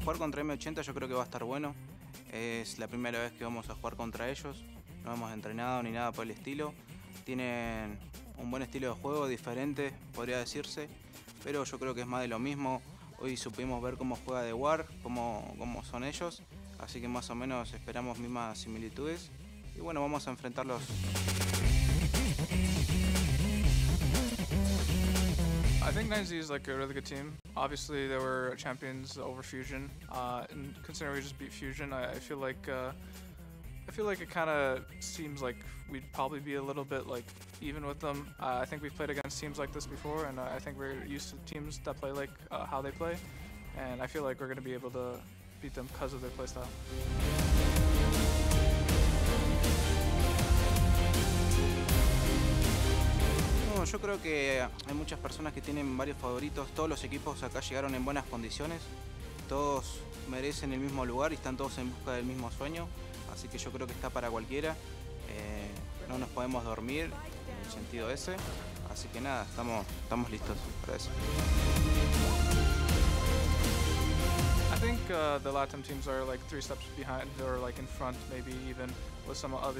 jugar contra M80 yo creo que va a estar bueno. Es la primera vez que vamos a jugar contra ellos. No hemos entrenado ni nada por el estilo. Tienen un buen estilo de juego, diferente, podría decirse. Pero yo creo que es más de lo mismo. Hoy supimos ver cómo juega The War, cómo son ellos. Así que más o menos esperamos mismas similitudes. Y bueno, vamos a enfrentarlos. I think 9Z is like a really good team. Obviously, they were champions over Fusion, and considering we just beat Fusion, I feel like it kind of seems like we'd probably be a little bit like even with them. I think we've played against teams like this before, and I think we're used to teams that play like how they play, and I feel like we're going to be able to beat them because of their playstyle. Yo creo que hay muchas personas que tienen varios favoritos. Todos los equipos acá llegaron en buenas condiciones. Todos merecen el mismo lugar y están todos en busca del mismo sueño. Así que yo creo que está para cualquiera. No nos podemos dormir en el sentido ese. Así que nada, estamos listos para eso. I think the LATAM teams are like 3 steps behind or like in front, maybe even with some of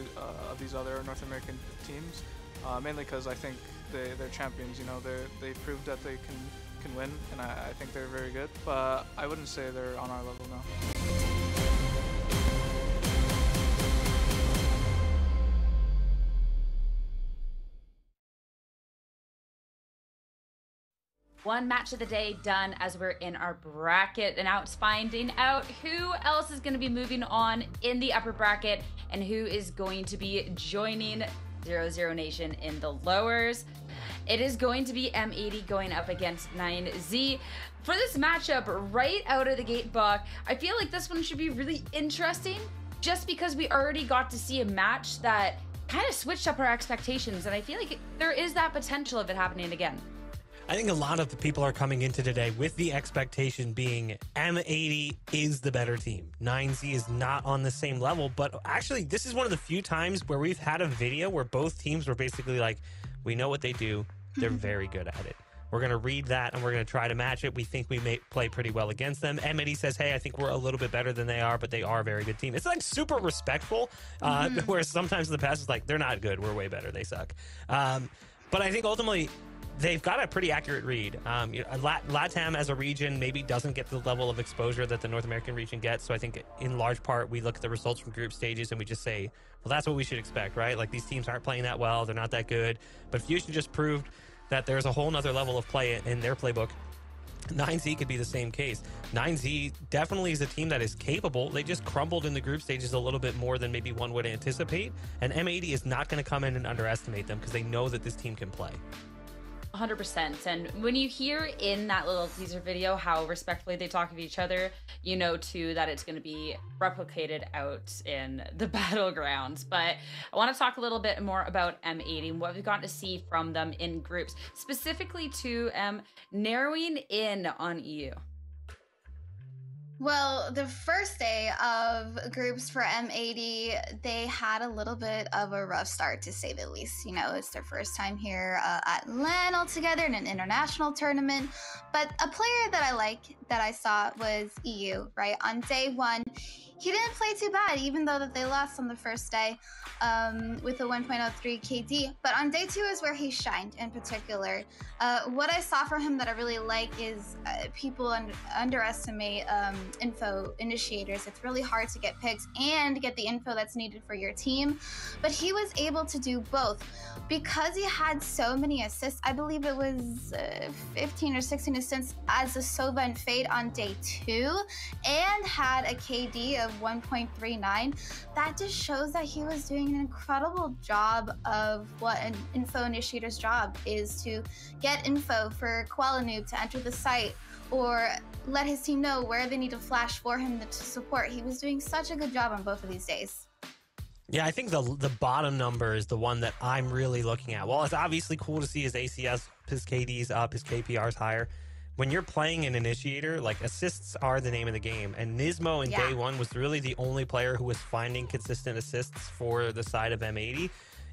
these other North American teams. Mainly because I think they're champions. You know, they proved that they can win, and I think they're very good. But I wouldn't say they're on our level now. One match of the day done as we're in our bracket, and now it's finding out who else is going to be moving on in the upper bracket and who is going to be joining 00 Nation in the lowers. It is going to be M80 going up against 9Z. For this matchup, right out of the gate, Buck, I feel like this one should be really interesting just because we already got to see a match that kind of switched up our expectations, and I feel like there is that potential of it happening again. I think a lot of the people are coming into today with the expectation being M80 is the better team. 9Z is not on the same level, but actually this is one of the few times where we've had a video where both teams were basically like, we know what they do. They're very good at it. We're going to read that and we're going to try to match it. We think we may play pretty well against them. M80 says, hey, I think we're a little bit better than they are, but they are a very good team. It's like super respectful, whereas sometimes in the past it's like, they're not good. We're way better. They suck. But I think ultimately, they've got a pretty accurate read. LATAM as a region maybe doesn't get the level of exposure that the North American region gets. So I think in large part, we look at the results from group stages and we just say, well, that's what we should expect, right? Like these teams aren't playing that well. They're not that good. But Fusion just proved that there's a whole nother level of play in their playbook. 9Z could be the same case. 9Z definitely is a team that is capable. They just crumbled in the group stages a little bit more than maybe one would anticipate. And M80 is not going to come in and underestimate them because they know that this team can play. 100%. And when you hear in that little teaser video how respectfully they talk of each other, you know too that it's going to be replicated out in the battlegrounds. But I want to talk a little bit more about M80 and what we've gotten to see from them in groups, specifically to narrowing in on EU. Well, the first day of groups for M80, they had a little bit of a rough start, to say the least. You know, it's their first time here at LAN all together in an international tournament. But a player that I like, that I saw, was EU, right? On day one, he didn't play too bad, even though that they lost on the first day with a 1.03 KD. But on day two is where he shined in particular. What I saw from him that I really like is people underestimate info initiators. It's really hard to get picks and get the info that's needed for your team. But he was able to do both. Because he had so many assists, I believe it was 15 or 16 assists as a Sova and Fade on day two, and had a KD of 1.39, that just shows that he was doing an incredible job of what an info initiator's job is, to get info for Qualanoob to enter the site or let his team know where they need to flash for him to support. He was doing such a good job on both of these days. Yeah, I think the bottom number is the one that I'm really looking at. Well, it's obviously cool to see his ACS, his KD's up, his KPR's higher. When you're playing an initiator, like, assists are the name of the game. And Nismo in day one was really the only player who was finding consistent assists for the side of M80.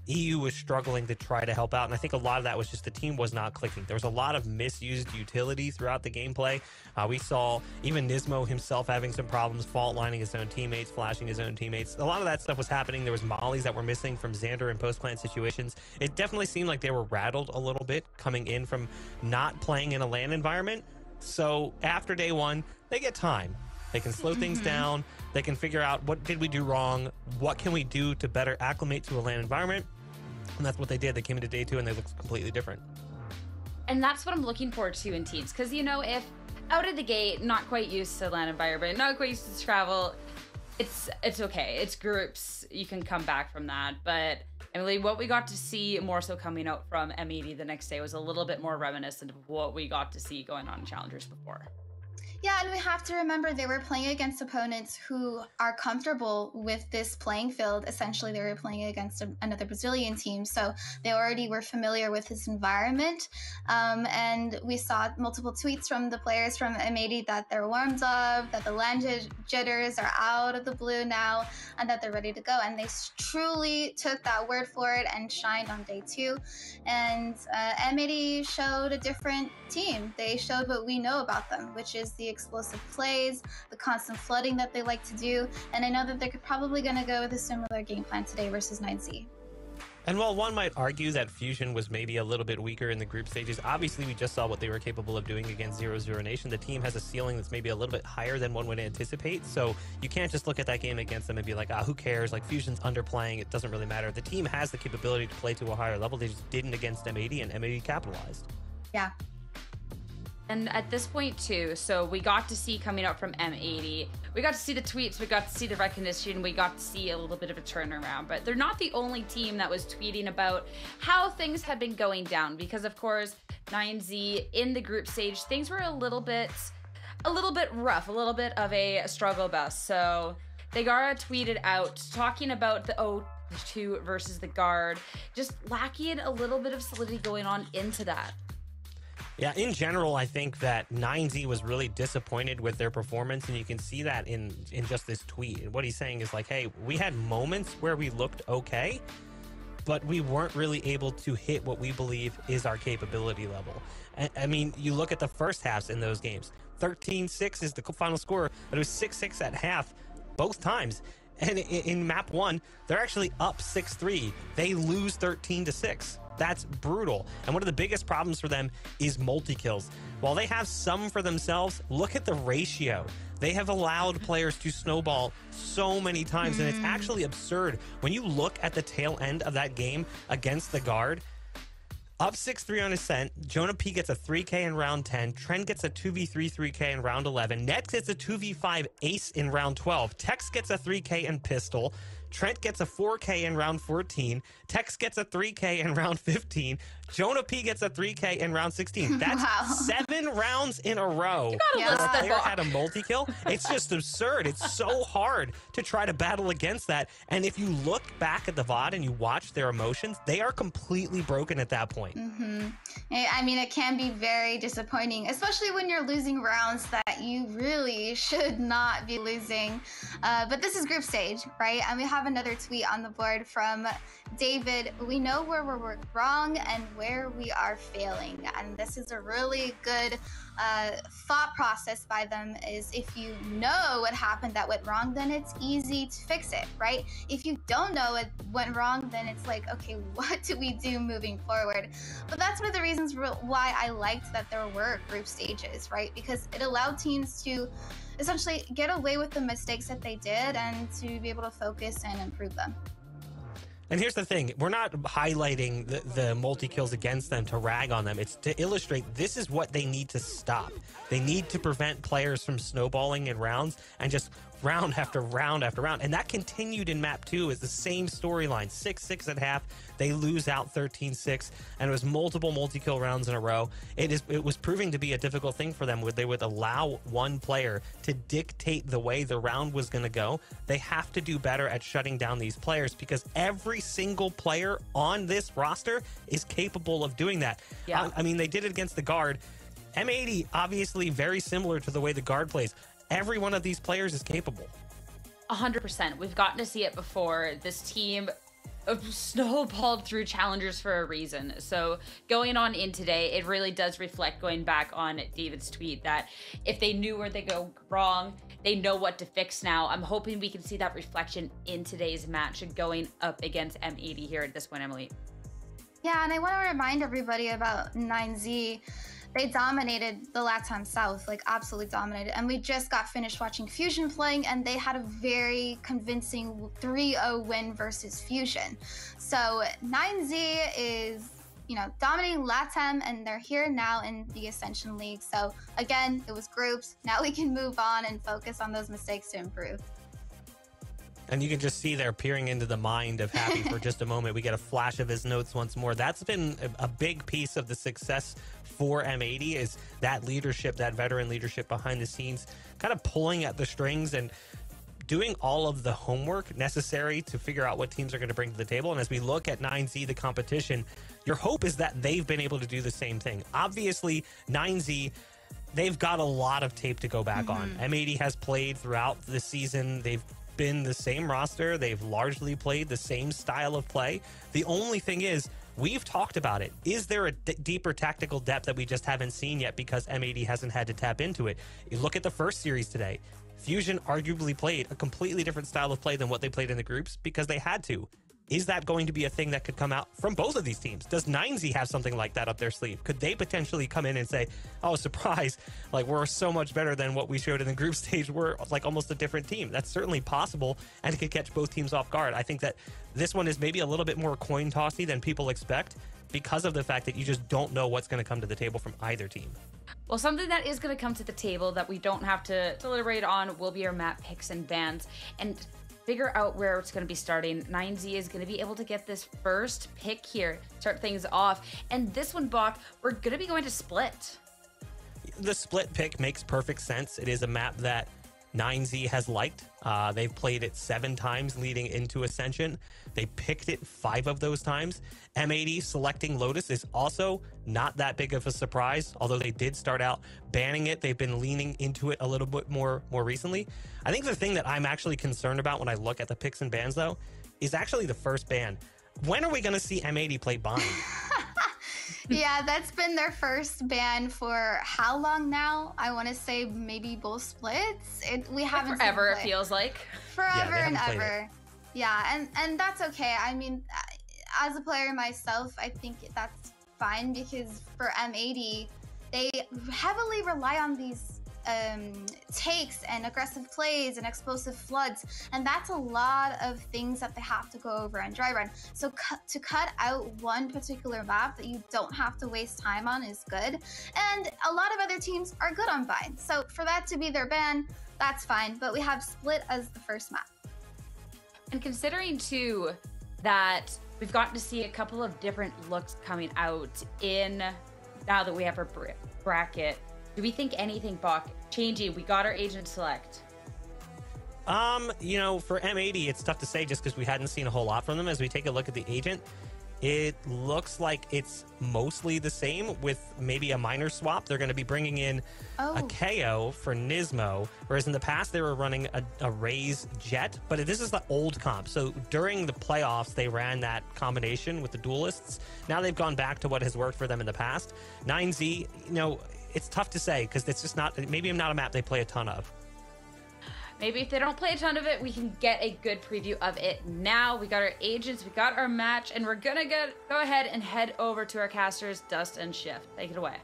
EU was struggling to try to help out, and I think a lot of that was just the team was not clicking. There was a lot of misused utility throughout the gameplay. We saw even Nismo himself having some problems, fault lining his own teammates, flashing his own teammates. A lot of that stuff was happening. There was mollies that were missing from Xander in post-plant situations. It definitely seemed like they were rattled a little bit coming in from not playing in a LAN environment. So after day one, they get time. They can slow things down. They can figure out what did we do wrong? What can we do to better acclimate to a LAN environment? And that's what they did. They came into day two and they looked completely different. And that's what I'm looking forward to in teams. Because, you know, if out of the gate, not quite used to LAN environment, not quite used to travel, it's okay. It's groups. You can come back from that. But Emily, what we got to see more so coming out from M80 the next day was a little bit more reminiscent of what we got to see going on in Challengers before. Yeah, and we have to remember they were playing against opponents who are comfortable with this playing field. Essentially, they were playing against another Brazilian team, so they already were familiar with this environment. And we saw multiple tweets from the players from M80 that they're warmed up, that the LAN jitters are out of the blue now, and that they're ready to go. And they truly took that word for it and shined on day two. And M80 showed a different team. They showed what we know about them, which is the explosive plays, the constant flooding that they like to do, and I know that they're probably going to go with a similar game plan today versus 9Z. And while one might argue that Fusion was maybe a little bit weaker in the group stages, obviously we just saw what they were capable of doing against 0-0 Nation. The team has a ceiling that's maybe a little bit higher than one would anticipate, so you can't just look at that game against them and be like, who cares? Like, Fusion's underplaying, it doesn't really matter. The team has the capability to play to a higher level. They just didn't against M80, and M80 capitalized. Yeah. And at this point too, so we got to see coming out from M80, we got to see the tweets, we got to see the recognition, we got to see a little bit of a turnaround, but they're not the only team that was tweeting about how things had been going down, because of course 9Z in the group stage, things were a little bit rough, a little bit of a struggle bus. So Thegara tweeted out talking about the O2 versus the guard, just lacking a little bit of solidity going on into that. Yeah, in general, I think that 9Z was really disappointed with their performance, and you can see that in just this tweet. And what he's saying is like, hey, we had moments where we looked okay, but we weren't really able to hit what we believe is our capability level. I mean, you look at the first halves in those games. 13-6 is the final score, but it was 6-6 at half both times. And in map 1, they're actually up 6-3. They lose 13-6. That's brutal. And one of the biggest problems for them is multi-kills. While they have some for themselves, look at the ratio. They have allowed players to snowball so many times, and it's actually absurd. When you look at the tail end of that game against the guard, up 6-3 on Ascent, Jonah P gets a 3K in round 10, Trent gets a 2v3 3K in round 11, Ned gets a 2v5 ace in round 12, Tex gets a 3K in pistol, Trent gets a 4K in round 14, Tex gets a 3K in round 15, Jonah P gets a 3K in round 16. That's 7 rounds in a row. You gotta list a the player book. had a multi-kill. It's just absurd. It's so hard to try to battle against that. And if you look back at the VOD and you watch their emotions, they are completely broken at that point. I mean, it can be very disappointing, especially when you're losing rounds that you really should not be losing. But this is group stage, right? And we have another tweet on the board from David. We know where we're wrong and where we are failing. And this is a really good thought process by them, is if you know what happened that went wrong, then it's easy to fix it, right? If you don't know what went wrong, then it's like, okay, what do we do moving forward? But that's one of the reasons why I liked that there were group stages, right? Because it allowed teams to essentially get away with the mistakes that they did and to be able to focus and improve them. And here's the thing, we're not highlighting the multi-kills against them to rag on them. It's to illustrate this is what they need to stop. They need to prevent players from snowballing in rounds and just round after round after round. And that continued in map 2. It's the same storyline. 6-6 at half. They lose out 13-6. And it was multiple multi-kill rounds in a row. It was proving to be a difficult thing for them where they would allow one player to dictate the way the round was going to go. They have to do better at shutting down these players because every single player on this roster is capable of doing that. Yeah. I mean, they did it against the guard. M80, obviously very similar to the way the guard plays. Every one of these players is capable. 100%. We've gotten to see it before. This team snowballed through challengers for a reason. So going on in today, it really does reflect, going back on David's tweet, that if they knew where they go wrong, they know what to fix now. I'm hoping we can see that reflection in today's match going up against M80 here at this point, Emily. Yeah, and I want to remind everybody about 9Z. They dominated the LATAM South, like absolutely dominated. And we just got finished watching Fusion playing, and they had a very convincing 3-0 win versus Fusion. So 9Z is, you know, dominating LATAM, and they're here now in the Ascension League. So again, it was groups. Now we can move on and focus on those mistakes to improve. And you can just see they're peering into the mind of Happy for just a moment. We get a flash of his notes once more. That's been a big piece of the success for M80, is that leadership, that veteran leadership behind the scenes, kind of pulling at the strings and doing all of the homework necessary to figure out what teams are going to bring to the table. And as we look at 9Z, the competition, your hope is that they've been able to do the same thing. Obviously, 9Z, they've got a lot of tape to go back on. M80 has played throughout the season. They've been the same roster. They've largely played the same style of play. The only thing is, we've talked about it. Is there a deeper tactical depth that we just haven't seen yet because M80 hasn't had to tap into it? You look at the first series today. Fusion arguably played a completely different style of play than what they played in the groups because they had to. Is that going to be a thing that could come out from both of these teams? Does 9Z have something like that up their sleeve? Could they potentially come in and say, oh, surprise, like we're so much better than what we showed in the group stage. We're like almost a different team. That's certainly possible, and it could catch both teams off guard. I think that this one is maybe a little bit more coin tossy than people expect because of the fact that you just don't know what's going to come to the table from either team. Well, something that is going to come to the table that we don't have to deliberate on will be our map picks and bans. And figure out where it's going to be starting. 9Z is going to be able to get this first pick here, start things off. And this one, Bach, we're going to be going to Split. The Split pick makes perfect sense. It is a map that 9Z has liked. They've played it 7 times leading into Ascension. They picked it 5 of those times. M80 selecting Lotus is also not that big of a surprise, although they did start out banning it. They've been leaning into it a little bit more recently. I think the thing that I'm actually concerned about when I look at the picks and bans, though, is actually the first ban. When are we going to see M80 play Bind? Yeah, that's been their first ban for how long now? I want to say maybe both splits. We haven't forever. It feels like forever and ever. Yeah, and that's okay. I mean, as a player myself, I think that's fine because for M80, they heavily rely on these takes and aggressive plays and explosive floods, and that's a lot of things that they have to go over and dry run. So to cut out one particular map that you don't have to waste time on is good, and a lot of other teams are good on Bind. So for that to be their ban, that's fine, but we have Split as the first map. And considering too that we've gotten to see a couple of different looks coming out in now that we have our bracket, do we think anything, Bach, changing? We got our agent select. You know, for M80, it's tough to say just because we hadn't seen a whole lot from them. As we take a look at the agent, it looks like it's mostly the same with maybe a minor swap. They're going to be bringing in a KO for Nismo, whereas in the past they were running a Raze Jet, but this is the old comp. So during the playoffs, they ran that combination with the duelists. Now they've gone back to what has worked for them in the past. 9Z, you know, it's tough to say because it's just not, maybe not a map they play a ton of. Maybe if they don't play a ton of it, we can get a good preview of it now. We got our agents, we got our match, and we're gonna go ahead and head over to our casters, Dust and Shift. Take it away.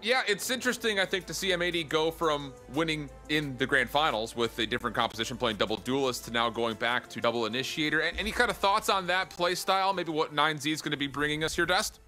Yeah, it's interesting, I think, to see M80 go from winning in the grand finals with a different composition, playing double duelist, to now going back to double initiator. Any kind of thoughts on that play style? Maybe what 9Z is going to be bringing us here, Dust?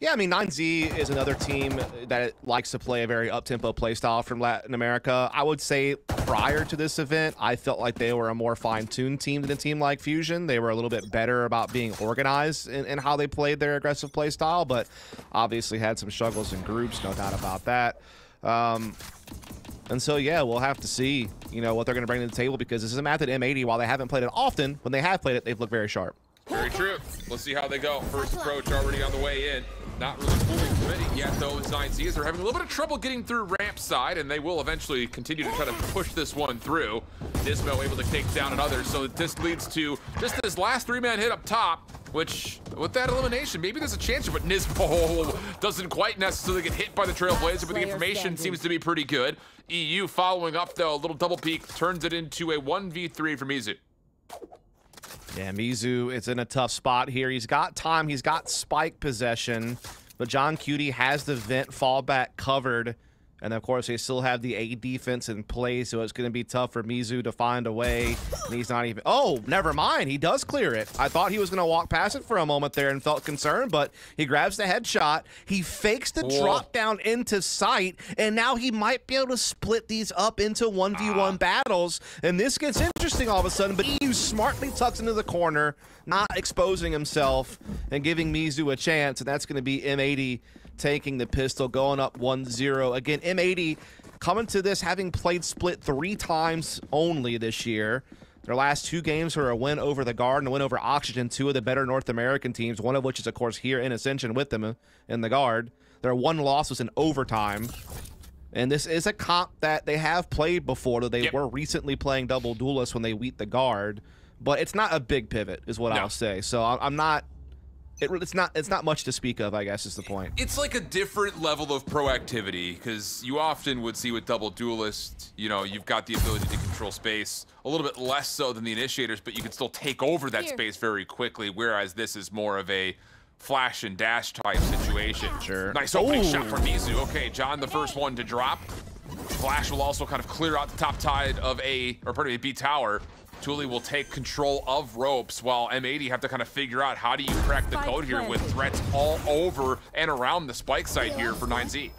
Yeah, I mean, 9Z is another team that likes to play a very up-tempo playstyle from Latin America. I would say prior to this event, I felt like they were a more fine-tuned team than a team like Fusion. They were a little bit better about being organized in how they played their aggressive playstyle, but obviously had some struggles in groups, no doubt about that. And so, yeah, we'll have to see, you know, what they're going to bring to the table, because this is a map that M80, while they haven't played it often, when they have played it, they've looked very sharp. Very true. Let's see how they go. First approach already on the way in. Not really fully committing yet, though, as 9Z. They're having a little bit of trouble getting through ramp side, and they will eventually continue to try to push this one through. Nismo able to take down another. So this leads to just this last 3-man hit up top, which with that elimination, maybe there's a chance, but Nismo doesn't quite necessarily get hit by the Trailblazer, but the information seems to be pretty good. EU following up though, a little double peek, turns it into a 1v3 for Mizu. Yeah, Mizu is in a tough spot here. He's got time, he's got spike possession, but John Cutie has the vent fallback covered. And of course, they still have the A defense in place, so it's going to be tough for Mizu to find a way. And he's not even. Oh, never mind. He does clear it. I thought he was going to walk past it for a moment there and felt concerned, but he grabs the headshot. He fakes the drop down into sight, and now he might be able to split these up into 1v1 battles. And this gets interesting all of a sudden, but EU smartly tucks into the corner, not exposing himself and giving Mizu a chance, and that's going to be M80 taking the pistol, going up 1-0. Again, M80 coming to this having played split 3 times only this year. Their last 2 games were a win over the Guard and a win over Oxygen, 2 of the better North American teams, one of which is, of course, here in Ascension with them in the Guard. Their 1 loss was in overtime. And this is a comp that they have played before, though they were recently playing Double Duelist when they beat the Guard. But it's not a big pivot, is what I'll say. So I'm not... It's not much to speak of, I guess, is the point. It's like a different level of proactivity, because you often would see with Double Duelist, you know, you've got the ability to control space a little bit less so than the Initiators, but you can still take over that space very quickly, whereas this is more of a flash and dash type situation. Sure. Nice opening shot from Mizu. Okay, John, the first one to drop. Flash will also kind of clear out the top side of B tower. Thule will take control of ropes, while M80 have to kind of figure out how do you crack the code here with threats all over and around the spike site here for 9Z.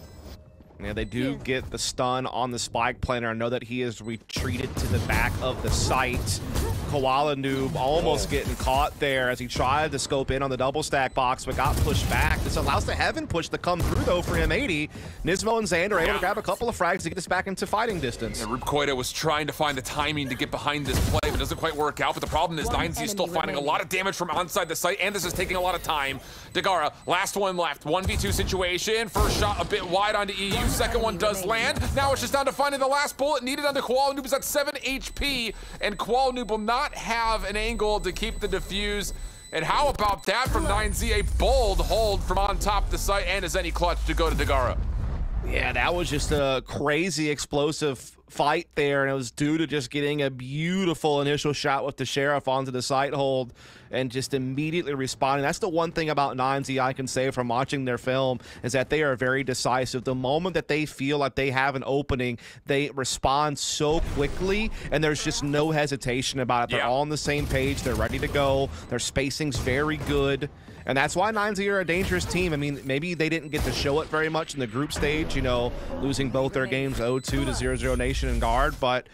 Yeah, they do get the stun on the spike planner. I know that he is retreated to the back of the site. Koala Noob almost getting caught there as he tried to scope in on the double stack box, but got pushed back. This allows the Heaven push to come through, though, for M80. Nismo and Xander are able to grab a couple of frags to get this back into fighting distance. Yeah, Rubkoida was trying to find the timing to get behind this play, but it doesn't quite work out. But the problem is 9Z is still finding a lot of damage from outside the site, and this is taking a lot of time. Dagara, last one left. 1v2 situation. First shot a bit wide onto EU. Second one does land. Now it's just down to finding the last bullet needed onto Koala Noob. Is at 7 HP, and Koala Noob will not have an angle to keep the defuse. And how about that from 9Z? A bold hold from on top of the site, and a Zenny clutch to go to Dagara. Yeah, that was just a crazy explosive fight there, and it was due to just getting a beautiful initial shot with the Sheriff onto the site hold and just immediately responding. That's the one thing about 9Z I can say from watching their film, is that they are very decisive. The moment that they feel like they have an opening, they respond so quickly, and there's just no hesitation about it. They're all on the same page. They're ready to go. Their spacing's very good. And that's why 9Z are a dangerous team. I mean, maybe they didn't get to show it very much in the group stage, you know, losing both their games 0-2 to 0-0 Nation and Guard. But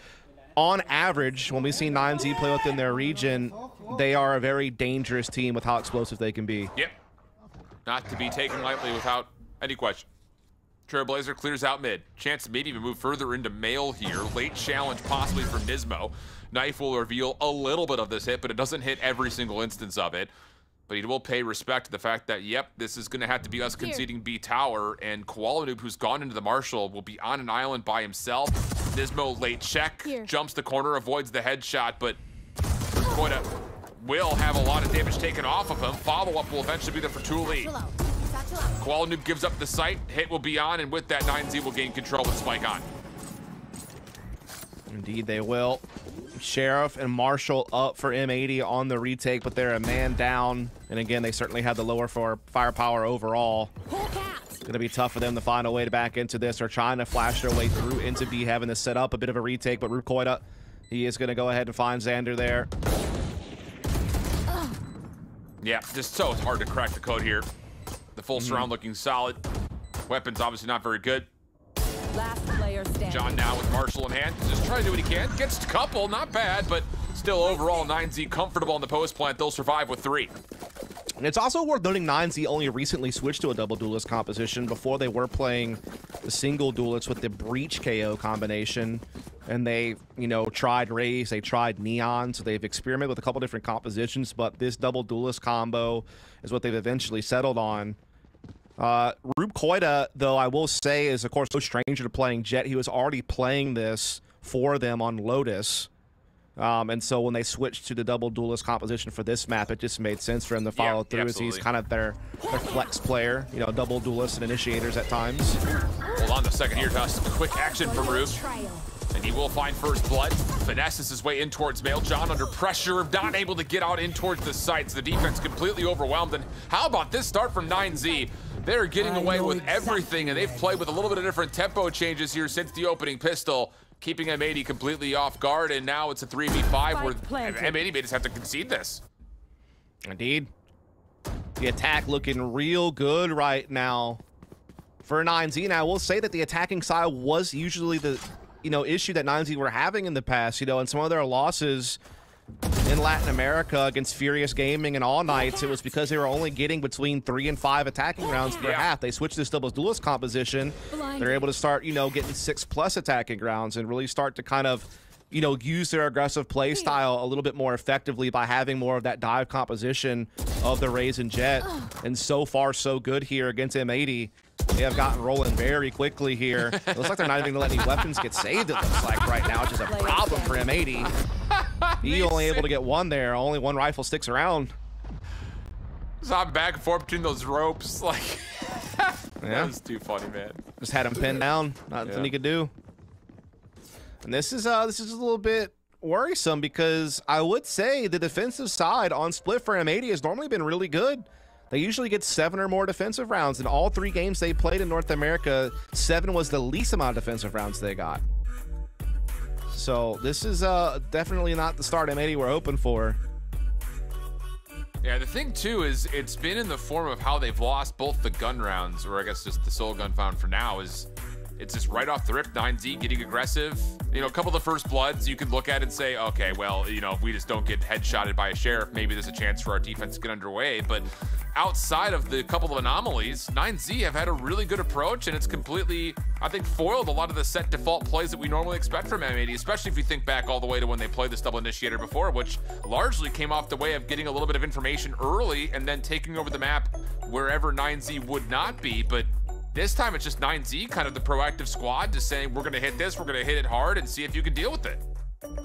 on average, when we see 9Z play within their region, they are a very dangerous team with how explosive they can be. Yep. Not to be taken lightly without any question. Trailblazer clears out mid. Chance to maybe even move further into Mail here. Late challenge possibly from Nismo. Knife will reveal a little bit of this hit, but it doesn't hit every single instance of it. But he will pay respect to the fact that, yep, this is going to have to be us conceding B tower, and Koala Noob, who's gone into the Marshal, will be on an island by himself. Nismo late check, jumps the corner, avoids the headshot, but Koida will have a lot of damage taken off of him. Follow-up will eventually be there for Thule. Koala Noob gives up the site, hit will be on, and with that 9Z will gain control with Spike on. Indeed they will. Sheriff and Marshall up for M80 on the retake, but they're a man down. And again, they certainly have the lower firepower overall. It's going to be tough for them to find a way to back into this. They're trying to flash their way through into B, having to set up a bit of a retake, but Rukoida, he is going to go ahead and find Xander there. Yeah, just so hard to crack the code here. The full surround looking solid. Weapons obviously not very good. Last player standing. John now with Marshall in hand, just trying to do what he can. Gets a couple, not bad, but still overall 9Z comfortable in the post plant. They'll survive with 3. And it's also worth noting 9Z only recently switched to a double duelist composition. Before they were playing the single duelist with the Breach KO combination. And they, you know, tried Raze, they tried Neon, so they've experimented with a couple different compositions, but this double duelist combo is what they've eventually settled on. Rube Koida, though, I will say, is, of course, no stranger to playing Jet. He was already playing this for them on Lotus. And so when they switched to the double duelist composition for this map, it just made sense for him to follow through, as he's kind of their flex player, you know, double duelists and initiators at times. Hold on a second here, Tuss. Quick action from Rube. And he will find first blood. Finesses his way in towards Mail. John under pressure, not able to get out in towards the sites. The defense completely overwhelmed. And how about this start from 9Z? They're getting away with everything, and they've played with a little bit of different tempo changes here since the opening pistol, keeping M80 completely off guard, and now it's a 3v5 where M80 may just have to concede this. Indeed. The attack looking real good right now for 9Z. Now, I will say that the attacking side was usually the, you know, issue that 9Z were having in the past, you know, and some of their losses in Latin America against Furious Gaming and All Knights, it was because they were only getting between 3 and 5 attacking rounds per half. They switched this doubles duelist composition. They're able to start, you know, getting 6+ attacking rounds and really start to kind of, you know, use their aggressive play style a little bit more effectively by having more of that dive composition of the Raze and Jet. And so far, so good here against M80. They have gotten rolling very quickly here. It looks like they're not even going to let any weapons get saved, it looks like, right now, which is a problem for M80. He only able to get one there. Only one rifle sticks around. So I'm back and forth between those ropes. Like, that was too funny, man. Just had him pinned down. Nothing he could do. And this is a little bit worrisome, because I would say the defensive side on split for M80 has normally been really good. They usually get 7 or more defensive rounds. In all 3 games they played in North America, 7 was the least amount of defensive rounds they got. So this is definitely not the start M80 we're hoping for. Yeah, the thing too is it's been in the form of how they've lost both the gun rounds, or I guess just the solo gun found for now, is it's just right off the rip, 9Z getting aggressive. You know, a couple of the first bloods, you could look at it and say, okay, well, you know, if we just don't get headshotted by a sheriff, maybe there's a chance for our defense to get underway. But outside of the couple of anomalies, 9Z have had a really good approach, and it's completely, I think, foiled a lot of the set default plays that we normally expect from M80, especially if you think back all the way to when they played this double initiator before, which largely came off the way of getting a little bit of information early and then taking over the map wherever 9Z would not be. But this time it's just 9Z, kind of the proactive squad, just saying, we're going to hit this, we're going to hit it hard, and see if you can deal with it.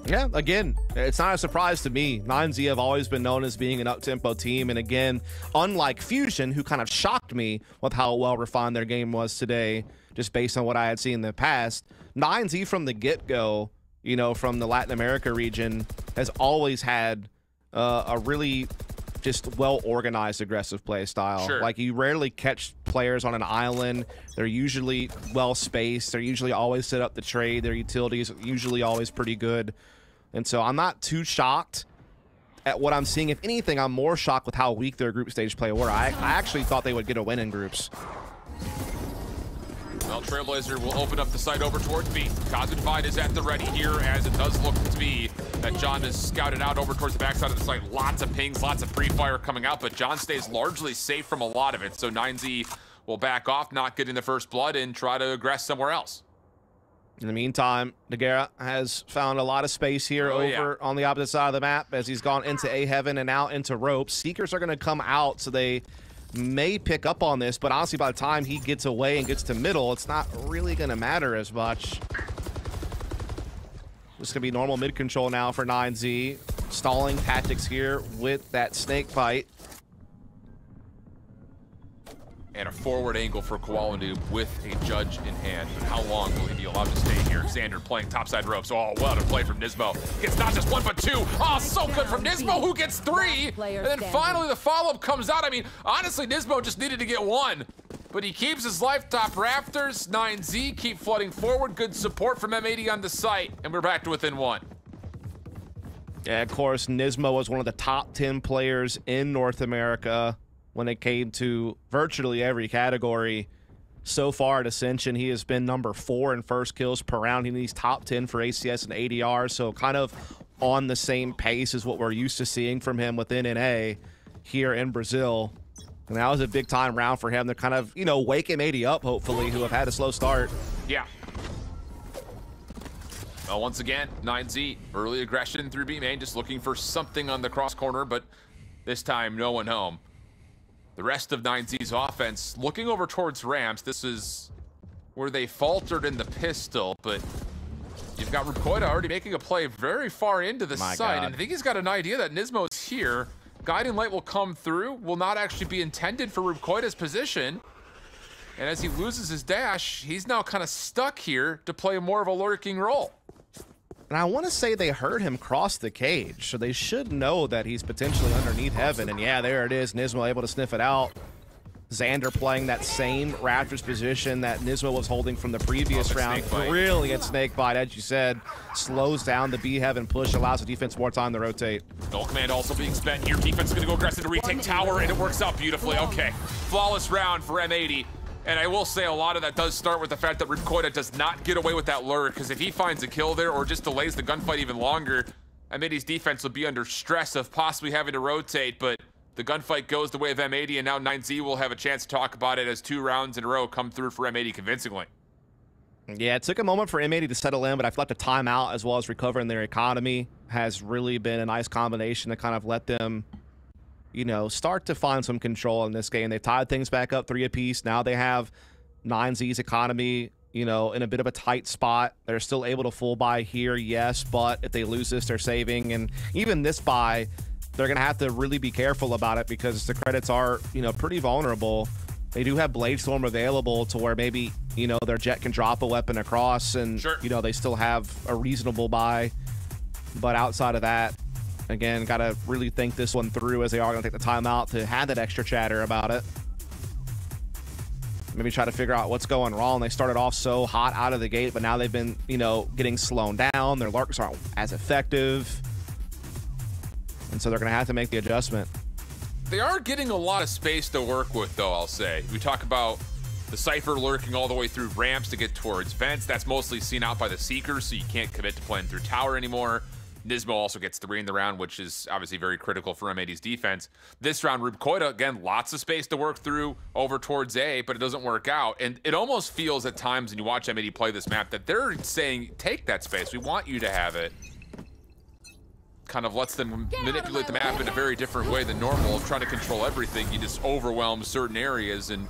Yeah, again, it's not a surprise to me. 9Z have always been known as being an up-tempo team, and again, unlike Fusion, who kind of shocked me with how well refined their game was today, just based on what I had seen in the past, 9Z from the get-go, you know, from the Latin America region, has always had a really just well-organized aggressive play style. Sure. Like, you rarely catch players on an island. They're usually well-spaced. They're usually always set up to trade. Their utilities are usually always pretty good. And so I'm not too shocked at what I'm seeing. If anything, I'm more shocked with how weak their group stage play were. I actually thought they would get a win in groups. Well, Trailblazer will open up the site over towards B. Cosmified is at the ready here, as it does look to be that John is scouted out over towards the backside of the site. Lots of pings, lots of pre-fire coming out, but John stays largely safe from a lot of it. So 9Z will back off, not getting the first blood, and try to aggress somewhere else. In the meantime, Nagara has found a lot of space here on the opposite side of the map, as he's gone into A Heaven and out into ropes. Seekers are going to come out, so they may pick up on this, but honestly, by the time he gets away and gets to middle, it's not really going to matter as much. This is going to be normal mid control now for 9Z. Stalling tactics here with that snake bite. And a forward angle for Koala with a judge in hand. But how long will he be allowed to stay here? Xander playing topside ropes. Oh, what a play from Nismo. Gets not just 1, but 2. Oh, so good from Nismo, who gets 3. And then finally the follow-up comes out. I mean, honestly, Nismo just needed to get 1. But he keeps his life top rafters. 9Z keep flooding forward. Good support from M80 on the site. And we're back to within 1. Yeah, of course, Nismo was one of the top 10 players in North America when it came to virtually every category. So far at Ascension, he has been number 4 in first kills per round. He's top 10 for ACS and ADR, so kind of on the same pace as what we're used to seeing from him within NA here in Brazil. And that was a big-time round for him to kind of, you know, wake M80 up, hopefully, who have had a slow start. Yeah. Well, once again, 9Z, early aggression through B main, just looking for something on the cross corner, but this time, no one home. The rest of 9Z's offense looking over towards ramps. This is where they faltered in the pistol, but You've got Rubkoita already making a play very far into the site, and I think he's got an idea that Nismo's here. Guiding Light will come through, will not actually be intended for Rubkoita's position. And as he loses his dash, he's now kind of stuck here to play more of a lurking role. And I want to say they heard him cross the cage, so they should know that he's potentially underneath Heaven. And yeah, there it is. Nismo able to sniff it out. Xander playing that same Raptors position that Nismo was holding from the previous round. Brilliant snake bite, as you said. Slows down the B Heaven push, allows the defense more time to rotate. Null Command also being spent here. Defense is going to go aggressive to retake tower, and it works out beautifully. Okay, flawless round for M80. And I will say a lot of that does start with the fact that Rubkoita does not get away with that lure, because if he finds a kill there or just delays the gunfight even longer, M80's defense will be under stress of possibly having to rotate, but the gunfight goes the way of M80, and now 9Z will have a chance to talk about it as 2 rounds in a row come through for M80 convincingly. Yeah, it took a moment for M80 to settle in, but I feel like the timeout as well as recovering their economy has really been a nice combination to kind of let them, you know, start to find some control in this game. They've tied things back up 3 apiece. Now they have 9Z's economy, you know, in a bit of a tight spot. They're still able to full buy here, yes, but if they lose this, they're saving. And even this buy, they're going to have to really be careful about it because the credits are, you know, pretty vulnerable. They do have Blade Storm available to where maybe, you know, their Jet can drop a weapon across and, you know, they still have a reasonable buy. But outside of that, again, got to really think this one through as they are going to take the timeout to have that extra chatter about it. Maybe try to figure out what's going wrong. They started off so hot out of the gate, but now they've been, you know, getting slowed down. Their lurks aren't as effective. And so they're going to have to make the adjustment. They are getting a lot of space to work with, though, I'll say. We talk about the Cypher lurking all the way through ramps to get towards vents. That's mostly seen out by the Seekers, so you can't commit to playing through tower anymore. Nismo also gets 3 in the round, which is obviously very critical for M80's defense. This round, Rubkoita, again, lots of space to work through over towards A, but it doesn't work out. And it almost feels at times when you watch M80 play this map that they're saying, take that space. We want you to have it. Kind of lets them manipulate the map in a very different way than normal. Trying to control everything, you just overwhelm certain areas and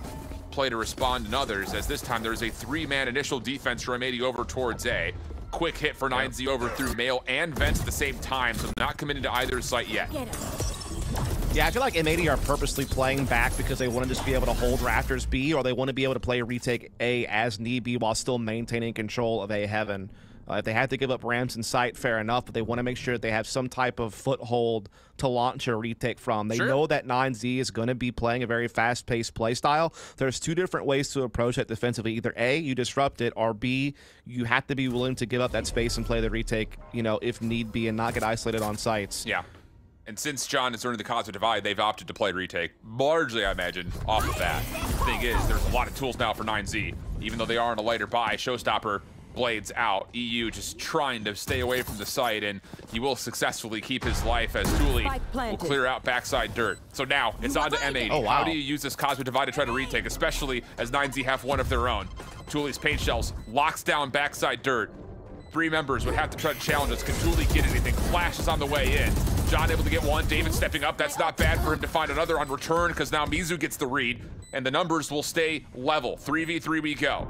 play to respond in others. As this time, there's a 3-man initial defense for M80 over towards A. Quick hit for 9Z over through Mail and Vents at the same time, so not committing to either site yet. Yeah, I feel like M80 are purposely playing back because they want to just be able to hold Raptors B, or they want to be able to play retake A as need be while still maintaining control of A Heaven. If they have to give up ramps in sight, fair enough, but they want to make sure that they have some type of foothold to launch a retake from. They know that 9Z is going to be playing a very fast-paced play style. There's 2 different ways to approach it defensively. Either A, you disrupt it, or B, you have to be willing to give up that space and play the retake, you know, if need be, and not get isolated on sites. Yeah. And since John is earning the Cosmic Divide, they've opted to play retake, largely, I imagine, off of that. The thing is, there's a lot of tools now for 9Z. Even though they are on a lighter buy, Showstopper blades out. EU just trying to stay away from the site, and he will successfully keep his life as Thule will clear out backside dirt. So now it's on to M80. Oh, wow. How do you use this Cosmic Divide to try to retake, especially as 9Z have one of their own? Thule's paint shells locks down backside dirt. 3 members would have to try to challenge us. Can Thule get anything? Flash is on the way in. John able to get one. David stepping up. That's not bad for him to find another on return because now Mizu gets the read, and the numbers will stay level. 3v3 we go.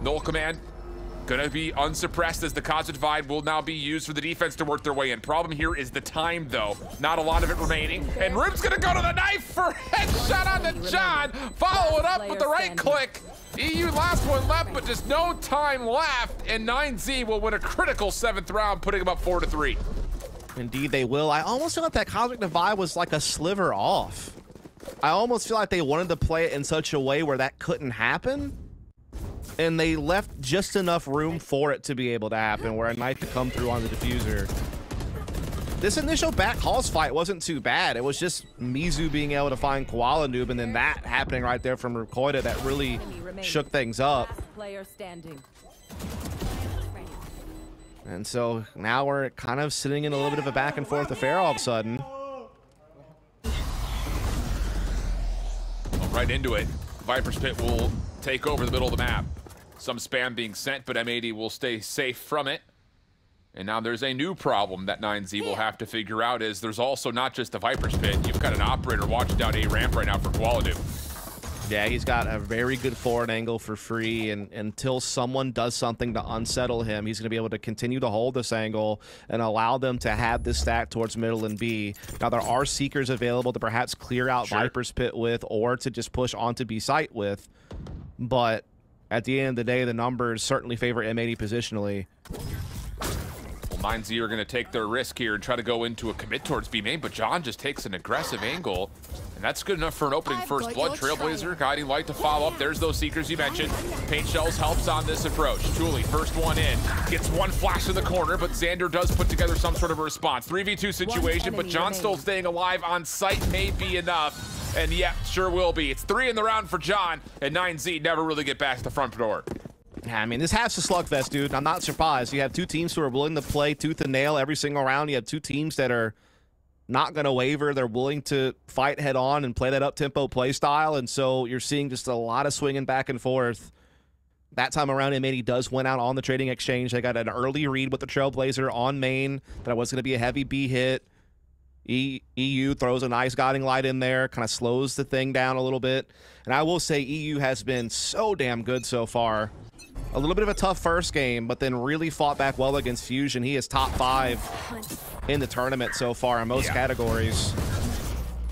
Null Command gonna be unsuppressed as the Cosmic Divide will now be used for the defense to work their way in. Problem here is the time, though. Not a lot of it remaining. And Room's gonna go to the knife for headshot on the John. Follow it up with the right click. EU last one left, but just no time left. And 9Z will win a critical 7th round, putting them up 4-3. Indeed, they will. I almost feel like that Cosmic Divide was like a sliver off. I almost feel like they wanted to play it in such a way where that couldn't happen. And they left just enough room for it to be able to happen, where a knife could come through on the diffuser. This initial back halls fight wasn't too bad. It was just Mizu being able to find Koala Noob, and then that happening right there from Rubkoita that really shook things up. And so now we're kind of sitting in a little bit of a back and forth affair all of a sudden. Right into it. Viper's Pit will take over the middle of the map. Some spam being sent, but M80 will stay safe from it. And now there's a new problem that 9Z will have to figure out is there's also not just the Viper's Pit. You've got an operator watching down A ramp right now for Koala Noob. Yeah, he's got a very good forward angle for free, and until someone does something to unsettle him, he's going to be able to continue to hold this angle and allow them to have this stack towards middle and B. Now, there are Seekers available to perhaps clear out Viper's Pit with, or to just push onto B site with, but at the end of the day, the numbers certainly favor M80 positionally. Well, 9Z are going to take their risk here and try to go into a commit towards B main, but John just takes an aggressive angle. And that's good enough for an opening first blood. Trailblazer guiding light to follow up. There's those Seekers you mentioned. Paint Shells helps on this approach. Thule, first one in. Gets one flash to the corner, but Xander does put together some sort of a response. 3v2 situation, but John still staying alive on site may be enough. And yeah, sure will be. It's 3 in the round for John, and 9Z never really get back to the front door. Yeah, I mean, this has to slugfest, dude. I'm not surprised. You have two teams who are willing to play tooth and nail every single round. You have two teams that are not going to waver. They're willing to fight head on and play that up-tempo play style, and so you're seeing just a lot of swinging back and forth. That time around, M80 does win out on the trading exchange. They got an early read with the Trailblazer on main, but it was going to be a heavy B hit. EU throws a nice guiding light in there, kind of slows the thing down a little bit. And I will say EU has been so damn good so far. A little bit of a tough first game, but then really fought back well against Fusion. He is top 5 in the tournament so far in most categories.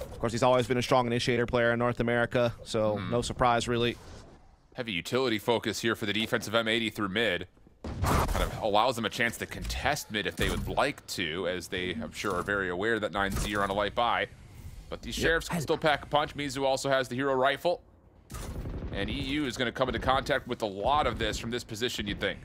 Of course, he's always been a strong initiator player in North America, so no surprise, really. Heavy utility focus here for the defensive M80 through mid. Kind of allows them a chance to contest mid if they would like to, as they, I'm sure, are very aware that 9Z are on a light buy. But these Sheriffs can still pack a punch. Mizu also has the hero rifle. And EU is going to come into contact with a lot of this from this position, you'd think.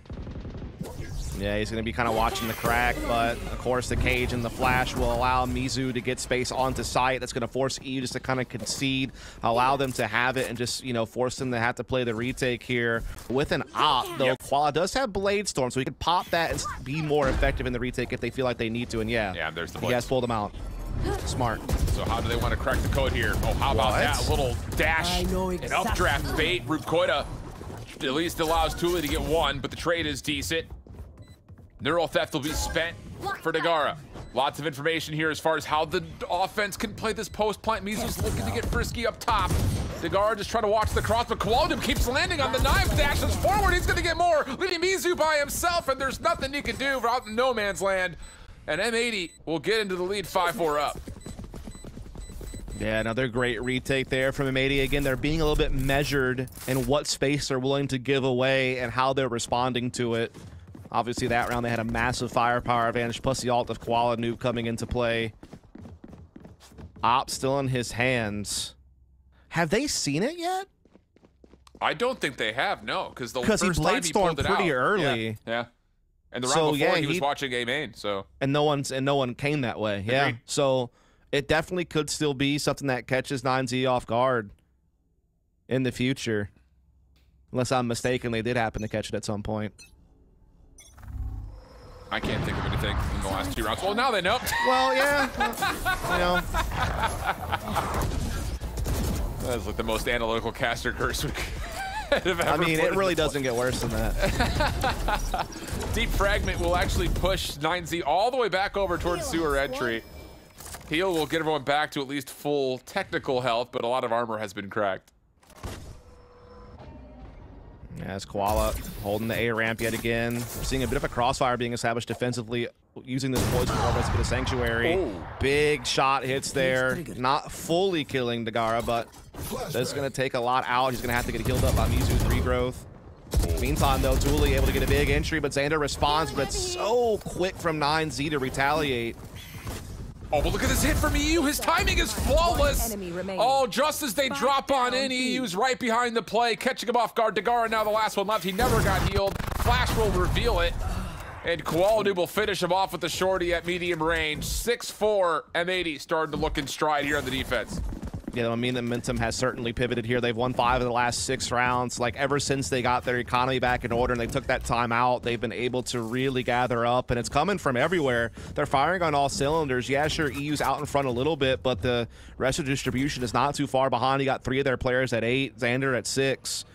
Yeah, he's going to be kind of watching the crack, but of course the cage and the flash will allow Mizu to get space onto site. That's going to force EU just to kind of concede, allow them to have it, and just, you know, force them to have to play the retake here. With an op, though, Koala does have Blade Storm, so he can pop that and be more effective in the retake if they feel like they need to, and yeah, there's the he has pulled them out. Smart. So how do they want to crack the code here? Oh, how about that little dash and updraft bait? Rukoida at least allows Thule to get one, but the trade is decent. Neural Theft will be spent for Dagara. Lots of information here as far as how the offense can play this post plant. Mizu's looking to get frisky up top. Dagara just trying to watch the cross, but Kowaldim keeps landing on the knife, dashes forward. He's going to get more, leaving Mizu by himself, and there's nothing he can do out in no man's land. And M80 will get into the lead 5-4 up. Yeah, another great retake there from M80. Again, they're being a little bit measured in what space they're willing to give away and how they're responding to it. Obviously, that round they had a massive firepower advantage, plus the ult of Koala Noob coming into play. Op still in his hands. Have they seen it yet? I don't think they have, no, because the first he Blade Stormed pretty early. Yeah. And the round before he was watching A main, so. And no one came that way. Yeah. Agreed. So it definitely could still be something that catches 9Z off guard in the future. Unless I'm mistaken, they did happen to catch it at some point. I can't think of anything in the last 2 rounds. Well, now they know. Well, yeah. You know. That's like the most analytical caster curse we could have ever. I mean, it really doesn't get worse than that. Deep Fragment will actually push 9Z all the way back over towards sewer entry. Heal will get everyone back to at least full technical health, but a lot of armor has been cracked. Yeah, it's Koala holding the A ramp yet again. We're seeing a bit of a crossfire being established defensively, using this poison orb to get a sanctuary. Oh. Big shot hits there. Not fully killing Dagara, but that's going to take a lot out. He's going to have to get healed up by Mizu's regrowth. Meantime, though, Thule able to get a big entry, but Xander responds, but it's so quick from 9Z to retaliate. Oh, but look at this hit from EU. His timing is flawless. Oh, just as they drop on in, EU's right behind the play, catching him off guard. Dagara now the last one left. He never got healed. Flash will reveal it. And Koala Noob will finish him off with the shorty at medium range. 6-4, M80 starting to look in stride here on the defense. Yeah, I mean, the momentum has certainly pivoted here. They've won 5 of the last 6 rounds. Like, ever since they got their economy back in order and they took that time out, they've been able to really gather up, and it's coming from everywhere. They're firing on all cylinders. Yeah, sure, EU's out in front a little bit, but the rest of the distribution is not too far behind. You got 3 of their players at 8, Xander at 6,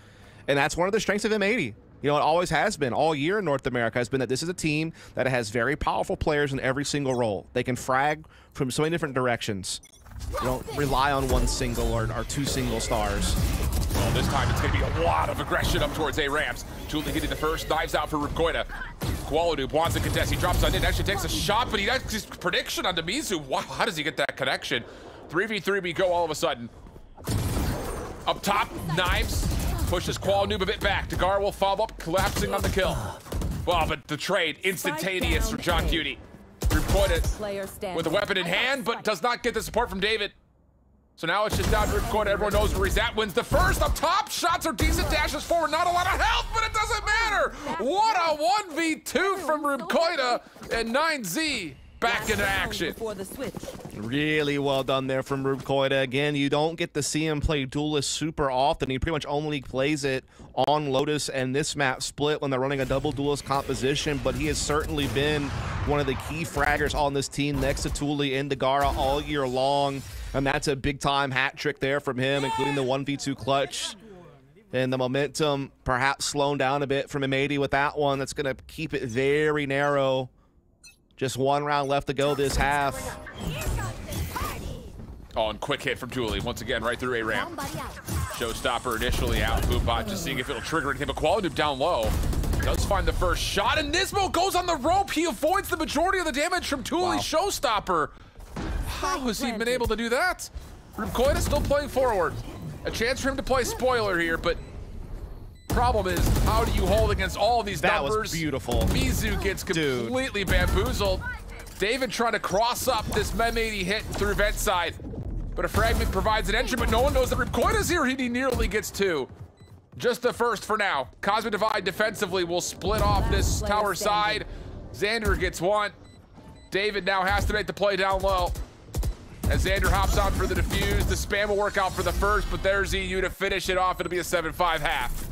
and that's one of the strengths of M80. You know, it always has been all year in North America, has been that this is a team that has very powerful players in every single role. They can frag from so many different directions. You don't rely on one single or 2 single stars. Well, this time it's going to be a lot of aggression up towards A-Rams. Julie getting the first, knives out for Rubkoita. Kualanoob wants to contest. He drops on in, actually takes a shot, but he has his prediction onto Mizu. Wow, how does he get that connection? 3v3 we go all of a sudden. Up top, knives. Pushes Kualanoob a bit back. Dagara will follow up, collapsing on the kill. Well, but the trade, instantaneous from John Cutie. Rubkoita with a weapon in hand, but does not get the support from David. So now it's just down to Rubkoita. Everyone knows where he's at. Wins the first. Up top, shots are decent. Dashes forward. Not a lot of health, but it doesn't matter. What a 1v2 from Rubkoita, and 9Z back into action. Really well done there from Rubkoita. Again, you don't get to see him play Duelist super often. He pretty much only plays it on Lotus and this map split when they're running a double Duelist composition, but he has certainly been one of the key fraggers on this team next to Thule and Dagara all year long. And that's a big-time hat trick there from him, including the 1v2 clutch. And the momentum perhaps slowing down a bit from M80 with that one. That's going to keep it very narrow. Just one round left to go this half. Oh, and quick hit from Thule. Once again, right through A-Ram. Showstopper initially out. Boombot just seeing if it'll trigger anything, but Kualanoob down low. Does find the first shot, and Nismo goes on the rope. He avoids the majority of the damage from Thule's Showstopper. How has he been able to do that? Rubkoita still playing forward. A chance for him to play spoiler here, but problem is, how do you hold against all these numbers? That was beautiful. Mizu gets completely bamboozled. David trying to cross up this M80 hit through vent side, but a fragment provides an entry, but no one knows that Rubkoita's here. He nearly gets two. Just the first for now. Cosmic Divide defensively will split off this tower side. Xander gets one. David now has to make the play down low. As Xander hops on for the defuse, the spam will work out for the first, but there's EU to finish it off. It'll be a 7-5 half.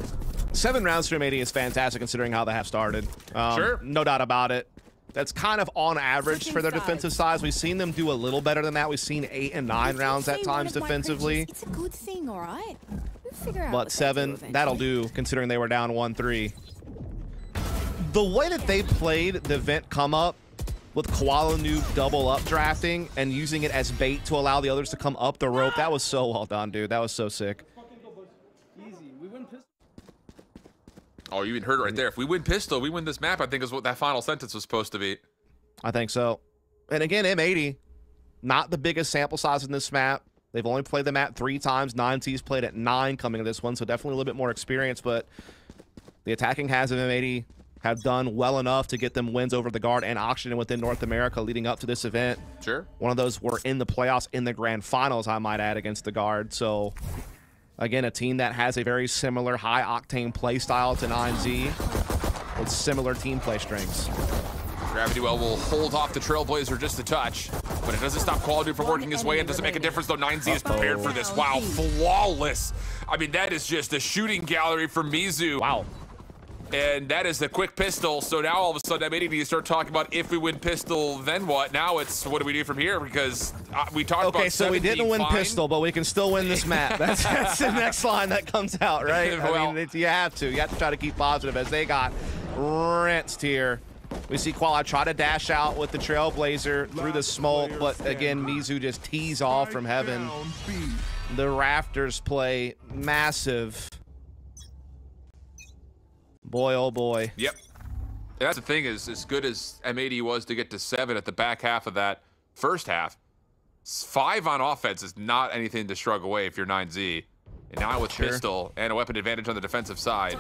7 rounds from 80 is fantastic considering how the half started. Sure. No doubt about it. That's kind of on average for their defensive size. We've seen them do a little better than that. We've seen 8 and 9 rounds at times defensively. It's a good thing, all right? We'll figure out But 7, that'll do considering they were down 1-3. The way that they played the vent come up with Kualanoob double up drafting and using it as bait to allow the others to come up the rope, that was so well done, dude. That was so sick. Oh, you even heard it right there. If we win pistol, we win this map, I think is what that final sentence was supposed to be. I think so. And again, M80, not the biggest sample size in this map. They've only played the map 3 times. 9T's played at 9 coming to this one, so definitely a little bit more experience, but the attacking halves of M80 have done well enough to get them wins over the Guard and Oxygen within North America leading up to this event. Sure. One of those were in the playoffs in the grand finals, I might add, against the Guard. So, again, a team that has a very similar high-octane play style to 9Z with similar team play strengths. Gravity Well will hold off the Trailblazer just a touch, but it doesn't stop Kualanoob from working his way in. Doesn't make a difference, though. 9Z is prepared for this. Wow, flawless. I mean, that is just a shooting gallery from Mizu. Wow. And that is the quick pistol. So now all of a sudden, I'm ready to start talking about if we win pistol, then what? Now it's what do we do from here? Because we talked about. Okay, so we didn't win pistol, but we can still win this map. That's the next line that comes out, right? Well, I mean, you have to. You have to try to keep positive as they got rinsed here. We see Quala try to dash out with the Trailblazer through the smoke, but again, Mizu just tees off from heaven. The Rafters play massive. Boy, oh boy. Yep. That's the thing is, as good as M80 was to get to 7 at the back half of that first half, 5 on offense is not anything to shrug away if you're 9Z. And now with pistol and a weapon advantage on the defensive side,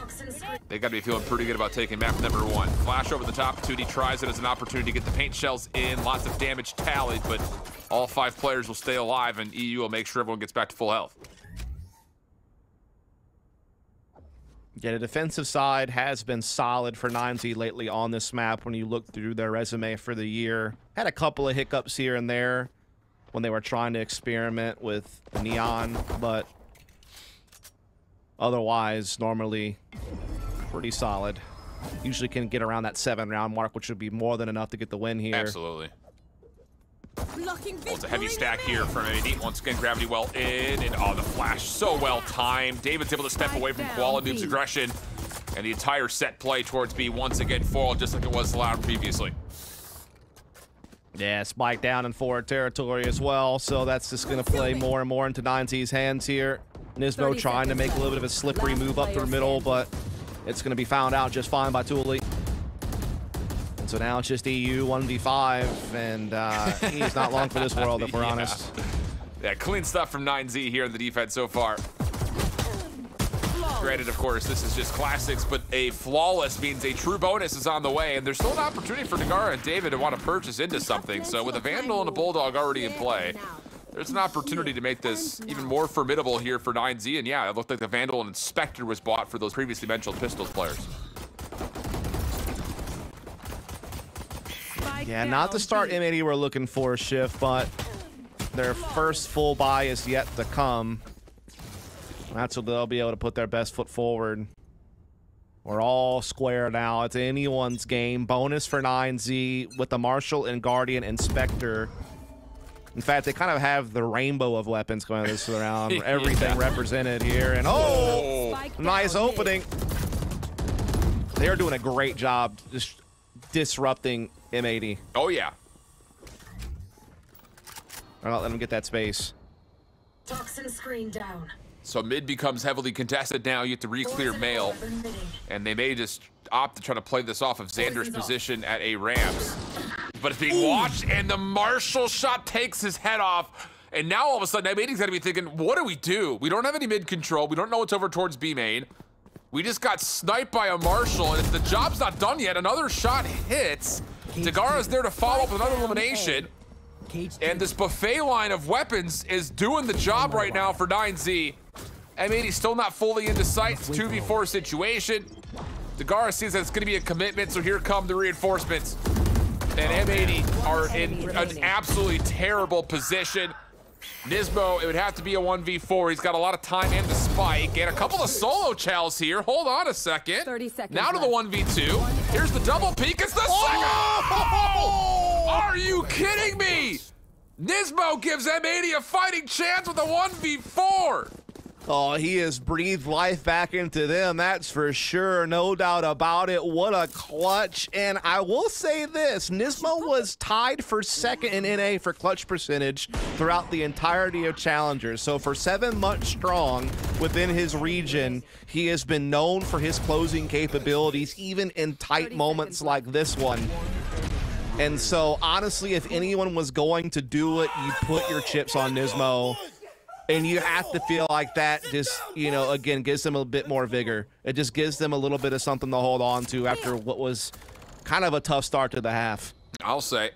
they got to be feeling pretty good about taking map number 1. Flash over the top, 2D tries it as an opportunity to get the paint shells in, lots of damage tallied, but all 5 players will stay alive and EU will make sure everyone gets back to full health. Yeah, the defensive side has been solid for 9Z lately on this map when you look through their resume for the year. Had a couple of hiccups here and there when they were trying to experiment with Neon, but otherwise, normally pretty solid. Usually can get around that 7-round mark, which would be more than enough to get the win here. Absolutely. Well, it's a heavy stack here from M80. Once again, Gravity Well in, and oh, the flash so well timed. David's able to step away from Kualanoob's aggression, and the entire set play towards B once again foiled, just like it was allowed previously. Yeah, spike down in forward territory as well, so that's just going to play more and more into 9Z's hands here. Nismo trying to make a little bit of a slippery move up through the middle, but it's going to be found out just fine by Thule. And so now it's just EU 1v5, and he's not long for this world, if we're honest. Yeah, clean stuff from 9Z here in the defense so far. Granted, of course, this is just classics, but a flawless means a true bonus is on the way, and there's still an opportunity for Nagara and David to want to purchase into something. So with a Vandal and a Bulldog already in play, there's an opportunity to make this even more formidable here for 9Z. And yeah, it looked like the Vandal and Inspector was bought for those previously mentioned Pistols players. Yeah, not the start M80 we're looking for, Shift, but their first full buy is yet to come. That's what they'll be able to put their best foot forward. We're all square now. It's anyone's game. Bonus for 9Z with the Marshall and Guardian Inspector. In fact, they kind of have the rainbow of weapons going this round. Everything represented here. And nice opening. They're doing a great job just disrupting M80. Oh, yeah. Or not let them get that space. Toxin screen down. So mid becomes heavily contested now. You have to re-clear Mail. And they may just opt to try to play this off of Xander's position at A Rams. But it's being watched, and the Marshall shot takes his head off. And now all of a sudden, M80's gotta be thinking, what do we do? We don't have any mid control. We don't know what's over towards B main. We just got sniped by a Marshall, and if the job's not done yet, another shot hits. Nagara's there to follow up with another elimination. And this buffet line of weapons is doing the job right now for 9Z. M80 still not fully into sight. It's a 2v4 situation. Nagara sees that it's going to be a commitment, so here come the reinforcements. And M80 are in an absolutely terrible position. Nismo, it would have to be a 1v4. He's got a lot of time and the spike, and a couple of solo chows here. Hold on a second. 30 seconds now to the 1v2. Here's the double peek. It's the second. Oh! Are you kidding me? Nismo gives M80 a fighting chance with a 1v4. Oh, he has breathed life back into them, that's for sure. No doubt about it. What a clutch. And I will say this, Nismo was tied for second in NA for clutch percentage throughout the entirety of Challengers. So for 7 months strong within his region, he has been known for his closing capabilities, even in tight moments like this one. And so, honestly, if anyone was going to do it, you put your chips on Nismo. And you have to feel like that just, you know, again, gives them a bit more vigor. It just gives them a little bit of something to hold on to after what was kind of a tough start to the half. I'll say.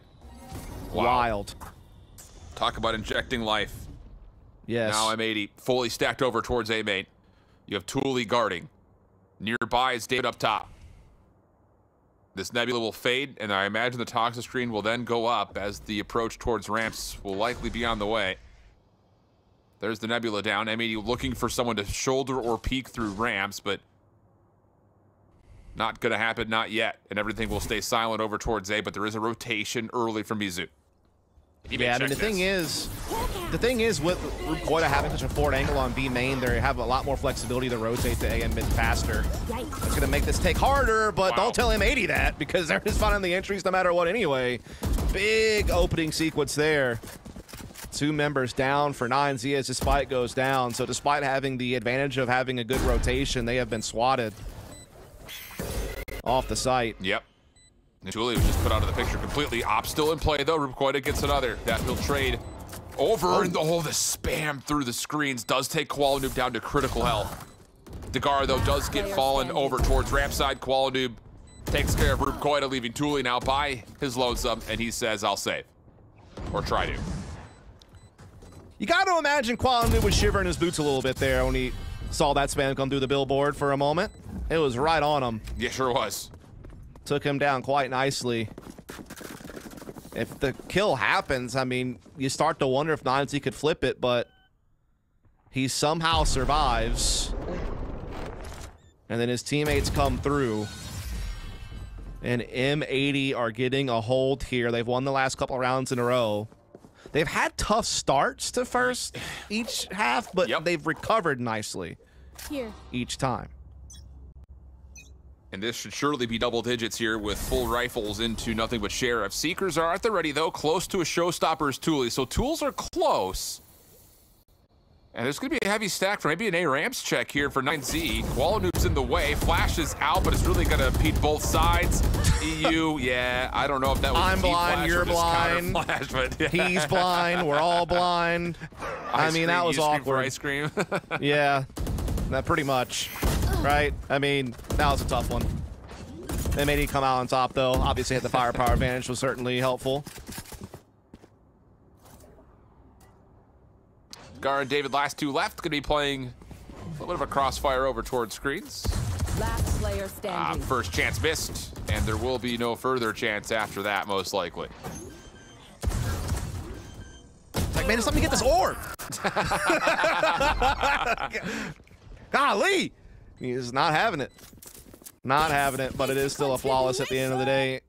Wow. Wild. Talk about injecting life. Yes. Now M80 fully stacked over towards A main. You have Thule guarding. Nearby is David up top. This Nebula will fade, and I imagine the toxic screen will then go up as the approach towards ramps will likely be on the way. There's the Nebula down. M80 looking for someone to shoulder or peek through ramps, but not going to happen, not yet. And everything will stay silent over towards A, but there is a rotation early from Mizu. Yeah, I mean, the thing is with Koida having such a forward angle on B main, they have a lot more flexibility to rotate to A and mid faster. It's going to make this take harder, but don't tell M80 that, because they're just finding the entries no matter what anyway. Big opening sequence there. 2 members down for 9Z as this fight goes down. So despite having the advantage of having a good rotation, they have been swatted off the site. Yep. Julie was just put out of the picture completely. Op still in play though. Rubekoida gets another. That will trade over. And the spam through the screens does take Koala Noob down to critical health. Nagara though does get fallen over towards ramp side. Koala Noob takes care of Rubekoida, leaving Thule now by his lonesome, and he says, I'll save. Or try to. You got to imagine Koala Noob was shivering his boots a little bit there when he saw that spam come through the billboard for a moment. It was right on him. Yeah, sure was. Took him down quite nicely. If the kill happens, I mean, you start to wonder if 9Z could flip it, but he somehow survives. And then his teammates come through. And M80 are getting a hold here. They've won the last couple of rounds in a row. They've had tough starts to first each half, but they've recovered nicely each time. And this should surely be double digits here with full rifles into nothing but Sheriff. Seekers are at the ready, though, close to a showstopper's Thule. So Tools are close. And there's going to be a heavy stack for maybe an A-Ramps check here for 9Z. Qualanoob's in the way. Flash is out, but it's really going to impede both sides. EU, yeah, I don't know if that was I'm blind, flash you're or just blind. counter flash, but yeah. He's blind, we're all blind. I mean, that was awkward. Ice cream. Yeah, that pretty much, right? I mean, that was a tough one. M80 come out on top, though. Obviously, had the firepower advantage, was certainly helpful. Gar and David, last two left, going to be playing a little bit of a crossfire over towards screens. Last player standing. First chance missed, and there will be no further chance after that, most likely. Like, man, just let me get this orb. Golly, he's not having it. Not having it, but it is still a flawless at the end of the day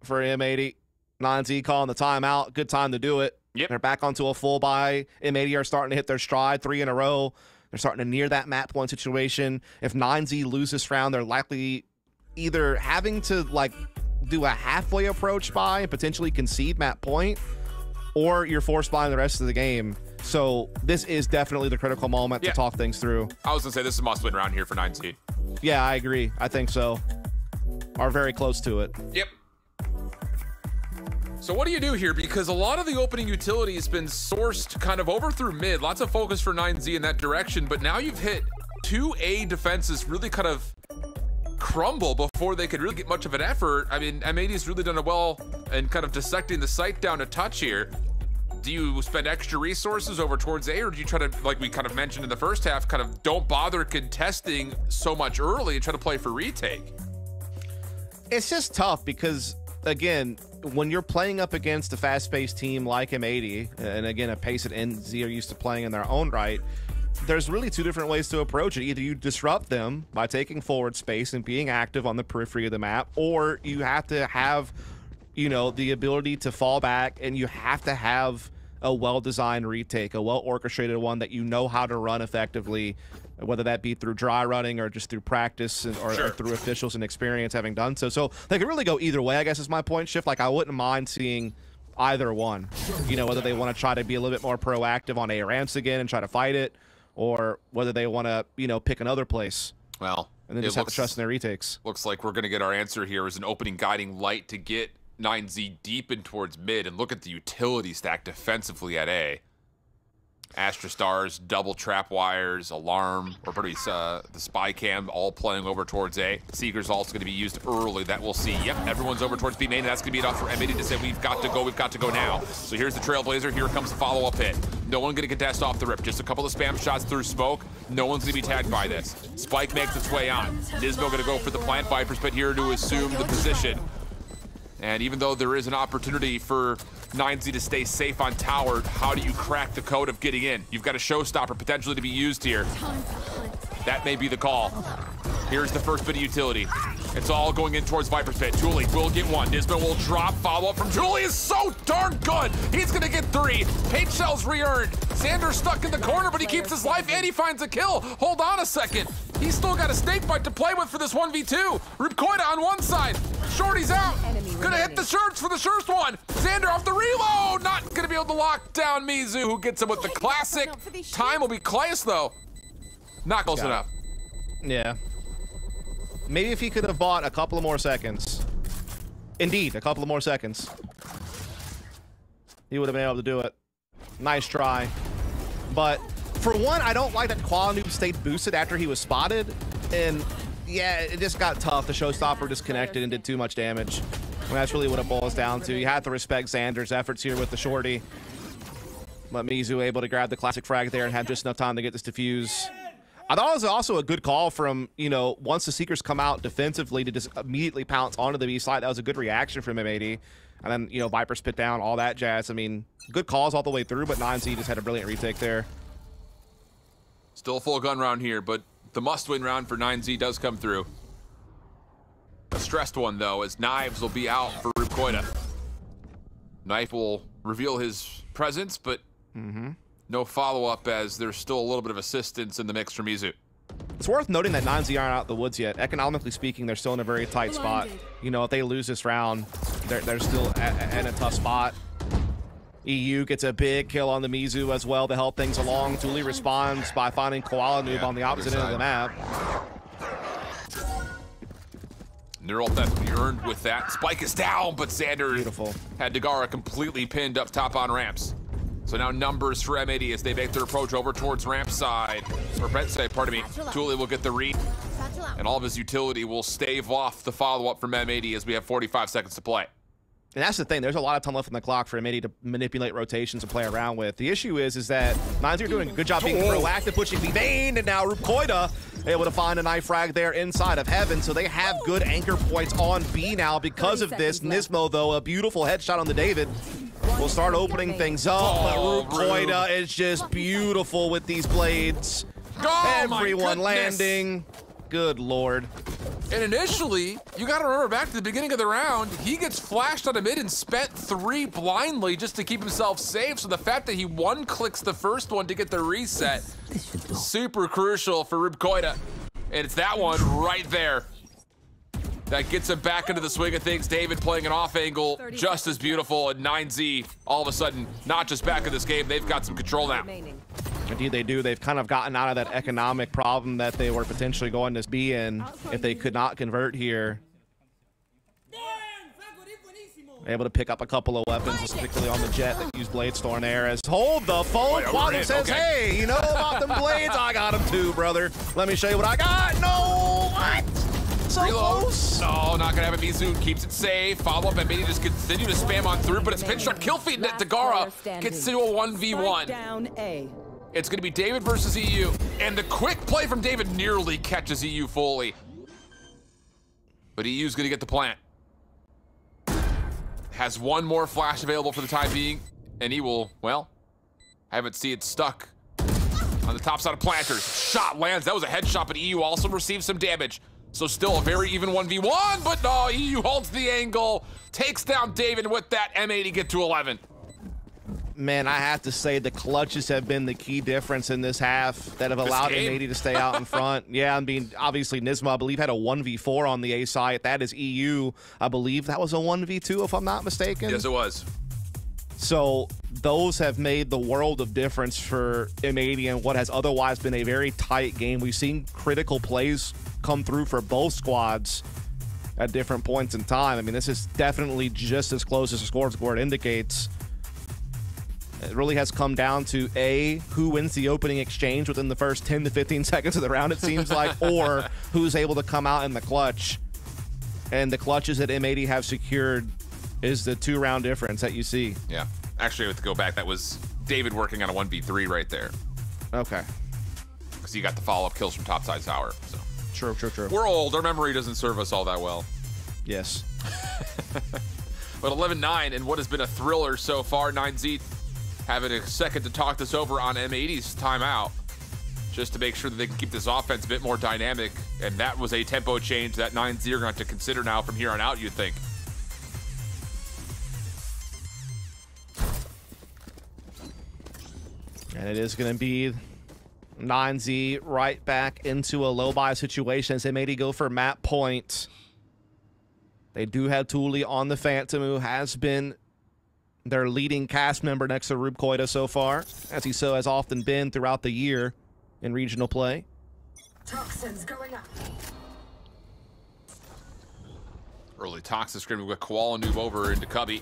for M80. 9Z calling the timeout. Good time to do it. Yep. They're back onto a full buy. M80 are starting to hit their stride, 3 in a row. They're starting to near that map point situation. If 9Z lose this round, they're likely either having to like do a halfway approach buy and potentially concede map point, or you're forced buying the rest of the game. So this is definitely the critical moment to talk things through. I was going to say, this is a must-win round here for 9Z. Yeah, I agree. I think so. Are very close to it. Yep. So what do you do here? Because a lot of the opening utility has been sourced kind of over through mid. Lots of focus for 9Z in that direction, but now you've hit 2 A defenses really kind of crumble before they could really get much of an effort. I mean, M80's really done it well in kind of dissecting the site down a touch here. Do you spend extra resources over towards A, or do you try to, like we kind of mentioned in the first half, kind of don't bother contesting so much early and try to play for retake? It's just tough because, again, when you're playing up against a fast-paced team like M80, and again, a pace that NZ are used to playing in their own right, there's really 2 different ways to approach it. Either you disrupt them by taking forward space and being active on the periphery of the map, or you have to have, you know, the ability to fall back, and you have to have a well-designed retake, a well-orchestrated one that you know how to run effectively, whether that be through dry running or just through practice or through officials and experience having done so. So they could really go either way, I guess is my point, Shift. Like, I wouldn't mind seeing either one, you know, whether they want to try to be a little bit more proactive on A-Ramps again and try to fight it, or whether they want to, you know, pick another place. Well, and then just have to trust in their retakes. Looks like we're going to get our answer here as an opening guiding light to get 9Z deep in towards mid, and look at the utility stack defensively at A. Astra Stars, double trap wires, alarm, or the spy cam all playing over towards A. Seeker's also going to be used early. That we'll see. Yep, everyone's over towards B main, and that's going to be enough for M80 to say, we've got to go now. So here's the Trailblazer. Here comes the follow-up hit. No one going to contest off the rip. Just a couple of spam shots through smoke. No one's going to be tagged by this. Spike makes its way on. Nismo going to go for the plant. Vipers, but here to assume the position. And even though there is an opportunity for 9Z to stay safe on tower, how do you crack the code of getting in? You've got a showstopper potentially to be used here. That may be the call. Here's the first bit of utility. It's all going in towards Viper's pit. Julie will get one. Nismo will drop. Follow-up from Julie is so darn good. He's going to get 3. Paint Shell's re-earned. Xander's stuck in the corner, but he keeps his life and he finds a kill. Hold on a second. He's still got a snake bite to play with for this 1v2. Rubkoida on one side. Shorty's out. Gonna hit the shirts for the first one. Xander off the reload. Not gonna be able to lock down Mizu, who gets him with the classic. Time will be close, though. Not close enough. Yeah. Maybe if he could have bought a couple of more seconds. Indeed, a couple of more seconds. He would have been able to do it. Nice try. But for one, I don't like that Qualanoob stayed boosted after he was spotted. And yeah, it just got tough. The showstopper disconnected and did too much damage. And that's really what it boils down to. You have to respect Xander's efforts here with the shorty. But Mizu able to grab the classic frag there and have just enough time to get this defuse. I thought it was also a good call from, you know, once the Seekers come out defensively to just immediately pounce onto the B side. That was a good reaction from M80. And then, you know, Viper spit down, all that jazz. I mean, good calls all the way through, but 9Z just had a brilliant retake there. Still a full gun round here, but the must-win round for 9Z does come through. A stressed one, though, as Knives will be out for Rubkoida. Knife will reveal his presence, but no follow-up as there's still a little bit of assistance in the mix from Mizu. It's worth noting that 9Z aren't out of the woods yet. Economically speaking, they're still in a very tight spot. You know, if they lose this round, they're still in a tough spot. EU gets a big kill on the Mizu as well to help things along. Thule responds by finding Koala Noob on the opposite end of the map. Neural theft to be earned with that. Spike is down, but Xander Beautiful. had Dagara completely pinned up top on ramps. So now numbers for M80 as they make their approach over towards ramp side. Or Brent side, pardon me. Thule will get the read. And all of his utility will stave off the follow-up from M80 as we have 45 seconds to play. And that's the thing. There's a lot of time left on the clock for M80 to manipulate rotations and play around with. The issue is that Nines are doing a good job being proactive, pushing B-Main, and now Rupkoida able to find a knife frag there inside of Heaven. So they have good anchor points on B now because of this. Nismo, though, a beautiful headshot on the David. Will start opening things up, but Rupkoida is just beautiful with these blades. Everyone landing. Good Lord. And initially, you got to remember back to the beginning of the round, he gets flashed on a mid and spent 3 blindly just to keep himself safe. So the fact that he one-clicks the first one to get the reset, super crucial for Rupkoida. And it's that one right there that gets him back into the swing of things. David playing an off angle, just as beautiful. And 9Z, all of a sudden, not just back in this game, they've got some control now. Indeed they do. They've kind of gotten out of that economic problem that they were potentially going to be in if they could not convert here. Able to pick up a couple of weapons, particularly on the Jet that used Blade Storm there. As hold the phone, Quantum says, hey, you know about them blades? I got them too, brother. Let me show you what I got. No, what? So Reload. close. No, not gonna have it. Mizu keeps it safe. Follow up and maybe just continue to spam on through, but it's pinch shot kill feed. Dagara gets into a 1v1. Down A. It's going to be David versus EU, and the quick play from David nearly catches EU fully. But EU's going to get the plant. Has one more flash available for the time being, and he will, well, haven't seen it stuck on the top side of planters. Shot lands. That was a headshot, but EU also received some damage. So still a very even 1v1, but no, EU holds the angle, takes down David with that. M80 get to 11. Man, I have to say the clutches have been the key difference in this half that have allowed M80 to stay out in front. Yeah, I mean, obviously Nismo, I believe, had a 1v4 on the A side. That is EU. I believe that was a 1v2, if I'm not mistaken. Yes, it was. So those have made the world of difference for M80 and what has otherwise been a very tight game. We've seen critical plays come through for both squads at different points in time. I mean, this is definitely just as close as the scoreboard indicates. It really has come down to A, who wins the opening exchange within the first 10 to 15 seconds of the round, it seems like, or who's able to come out in the clutch. And the clutches that M80 have secured is the 2-round difference that you see. Yeah. Actually, I have to go back. That was David working on a 1v3 right there. Okay. Because he got the follow-up kills from topside tower. So. True. We're old. Our memory doesn't serve us all that well. Yes. But 11-9 and what has been a thriller so far. 9Z having a second to talk this over on M80's timeout, just to make sure that they can keep this offense a bit more dynamic. And that was a tempo change that 9Z are going to have to consider now from here on out, you'd think. And it is going to be 9Z right back into a low-buy situation as M80 go for map point. They do have Thule on the Phantom, who has been their leading cast member next to Rupkoida so far, as he so has often been throughout the year in regional play. Toxins going up. Early Toxin screaming with Koala Noob over into Cubby.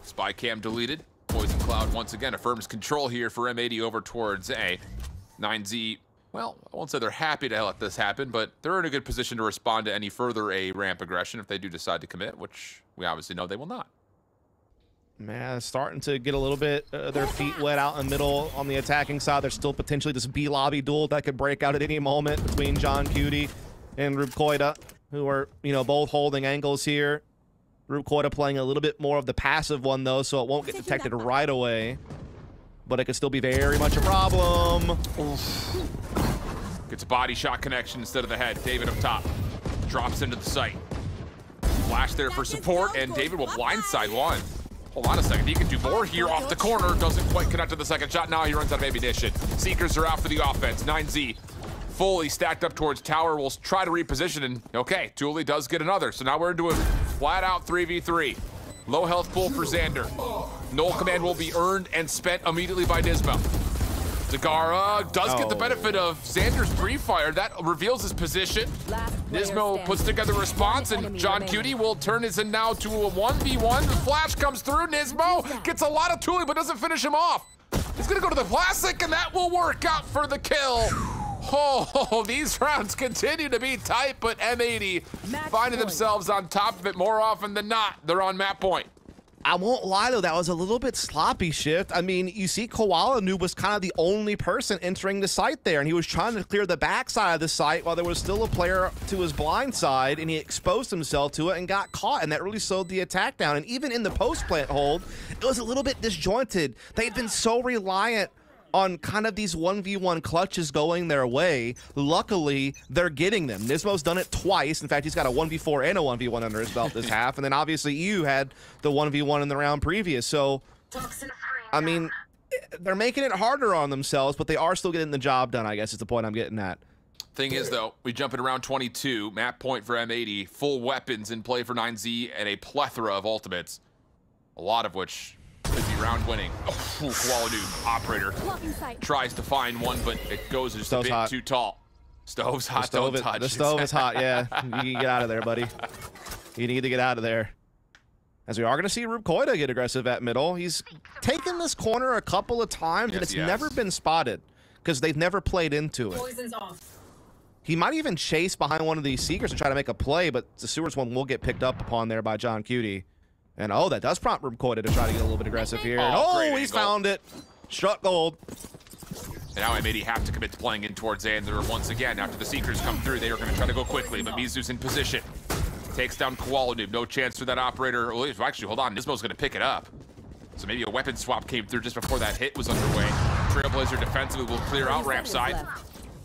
Spy cam deleted. Poison Cloud once again affirms control here for M80 over towards A. 9Z, well, I won't say they're happy to let this happen, but they're in a good position to respond to any further A ramp aggression if they do decide to commit, which we obviously know they will not. Man, starting to get a little bit their feet wet out in the middle on the attacking side. There's still potentially this B-lobby duel that could break out at any moment between John Cutie and Rupkoida, who are, you know, both holding angles here. Rupkoida playing a little bit more of the passive one, though, so it won't get detected right away. But it could still be very much a problem. Oof. Gets a body shot connection instead of the head. David up top. Drops into the site. Flash there for support, and David will blindside one. Hold on a second. He can do more here off the corner. Doesn't quite connect to the second shot. Now he runs out of ammunition. Seekers are out for the offense. 9Z fully stacked up towards tower. Will try to reposition, and okay, Thule does get another. So now we're into a flat-out 3v3. Low health pool for Xander. Null command will be earned and spent immediately by Nismo. Zagara does get the benefit of Xander's pre-fire. That reveals his position. Nismo puts together a response, and John Cutie will turn his in now to a 1v1. The flash comes through. Nismo gets a lot of tooling, but doesn't finish him off. He's gonna go to the classic, and that will work out for the kill. Oh, these rounds continue to be tight, but M80 finding themselves on top of it more often than not. They're on map point. I won't lie, though, that was a little bit sloppy shift. I mean, you see Koala Noob was kind of the only person entering the site there, and he was trying to clear the backside of the site while there was still a player to his blind side, and he exposed himself to it and got caught, and that really slowed the attack down. And even in the post-plant hold, it was a little bit disjointed. They've been so reliant on kind of these 1v1 clutches going their way. Luckily, they're getting them. Nismo's done it twice. In fact, he's got a 1v4 and a 1v1 under his belt this half. And then obviously EU had the 1v1 in the round previous. So, I mean, they're making it harder on themselves, but they are still getting the job done, I guess is the point I'm getting at. Thing is, though, we jump in around 22, map point for M80, full weapons in play for 9Z, and a plethora of ultimates, a lot of which could be round winning. Oh, Koala Noob, operator, tries to find one, but it goes just a bit too tall. Stove's hot, don't touch. The stove is hot, yeah. You can get out of there, buddy. You need to get out of there. As we are going to see Rube Koida get aggressive at middle. He's taken this corner a couple of times, and it's never been spotted because they've never played into it. Poison's off. He might even chase behind one of these Seekers to try to make a play, but the Sewers one will get picked up upon there by John Cutie. And oh, that does prompt Rube Koida to try to get a little bit aggressive here. And he's found it. Struck gold. And now M80 have to commit to playing in towards Xander once again. After the Seekers come through, they are going to try to go quickly, but Mizu's in position. Takes down Koala Noob. No chance for that operator. Well, actually, hold on. Nismo's going to pick it up. So maybe a weapon swap came through just before that hit was underway. Trailblazer defensively will clear out ramp side.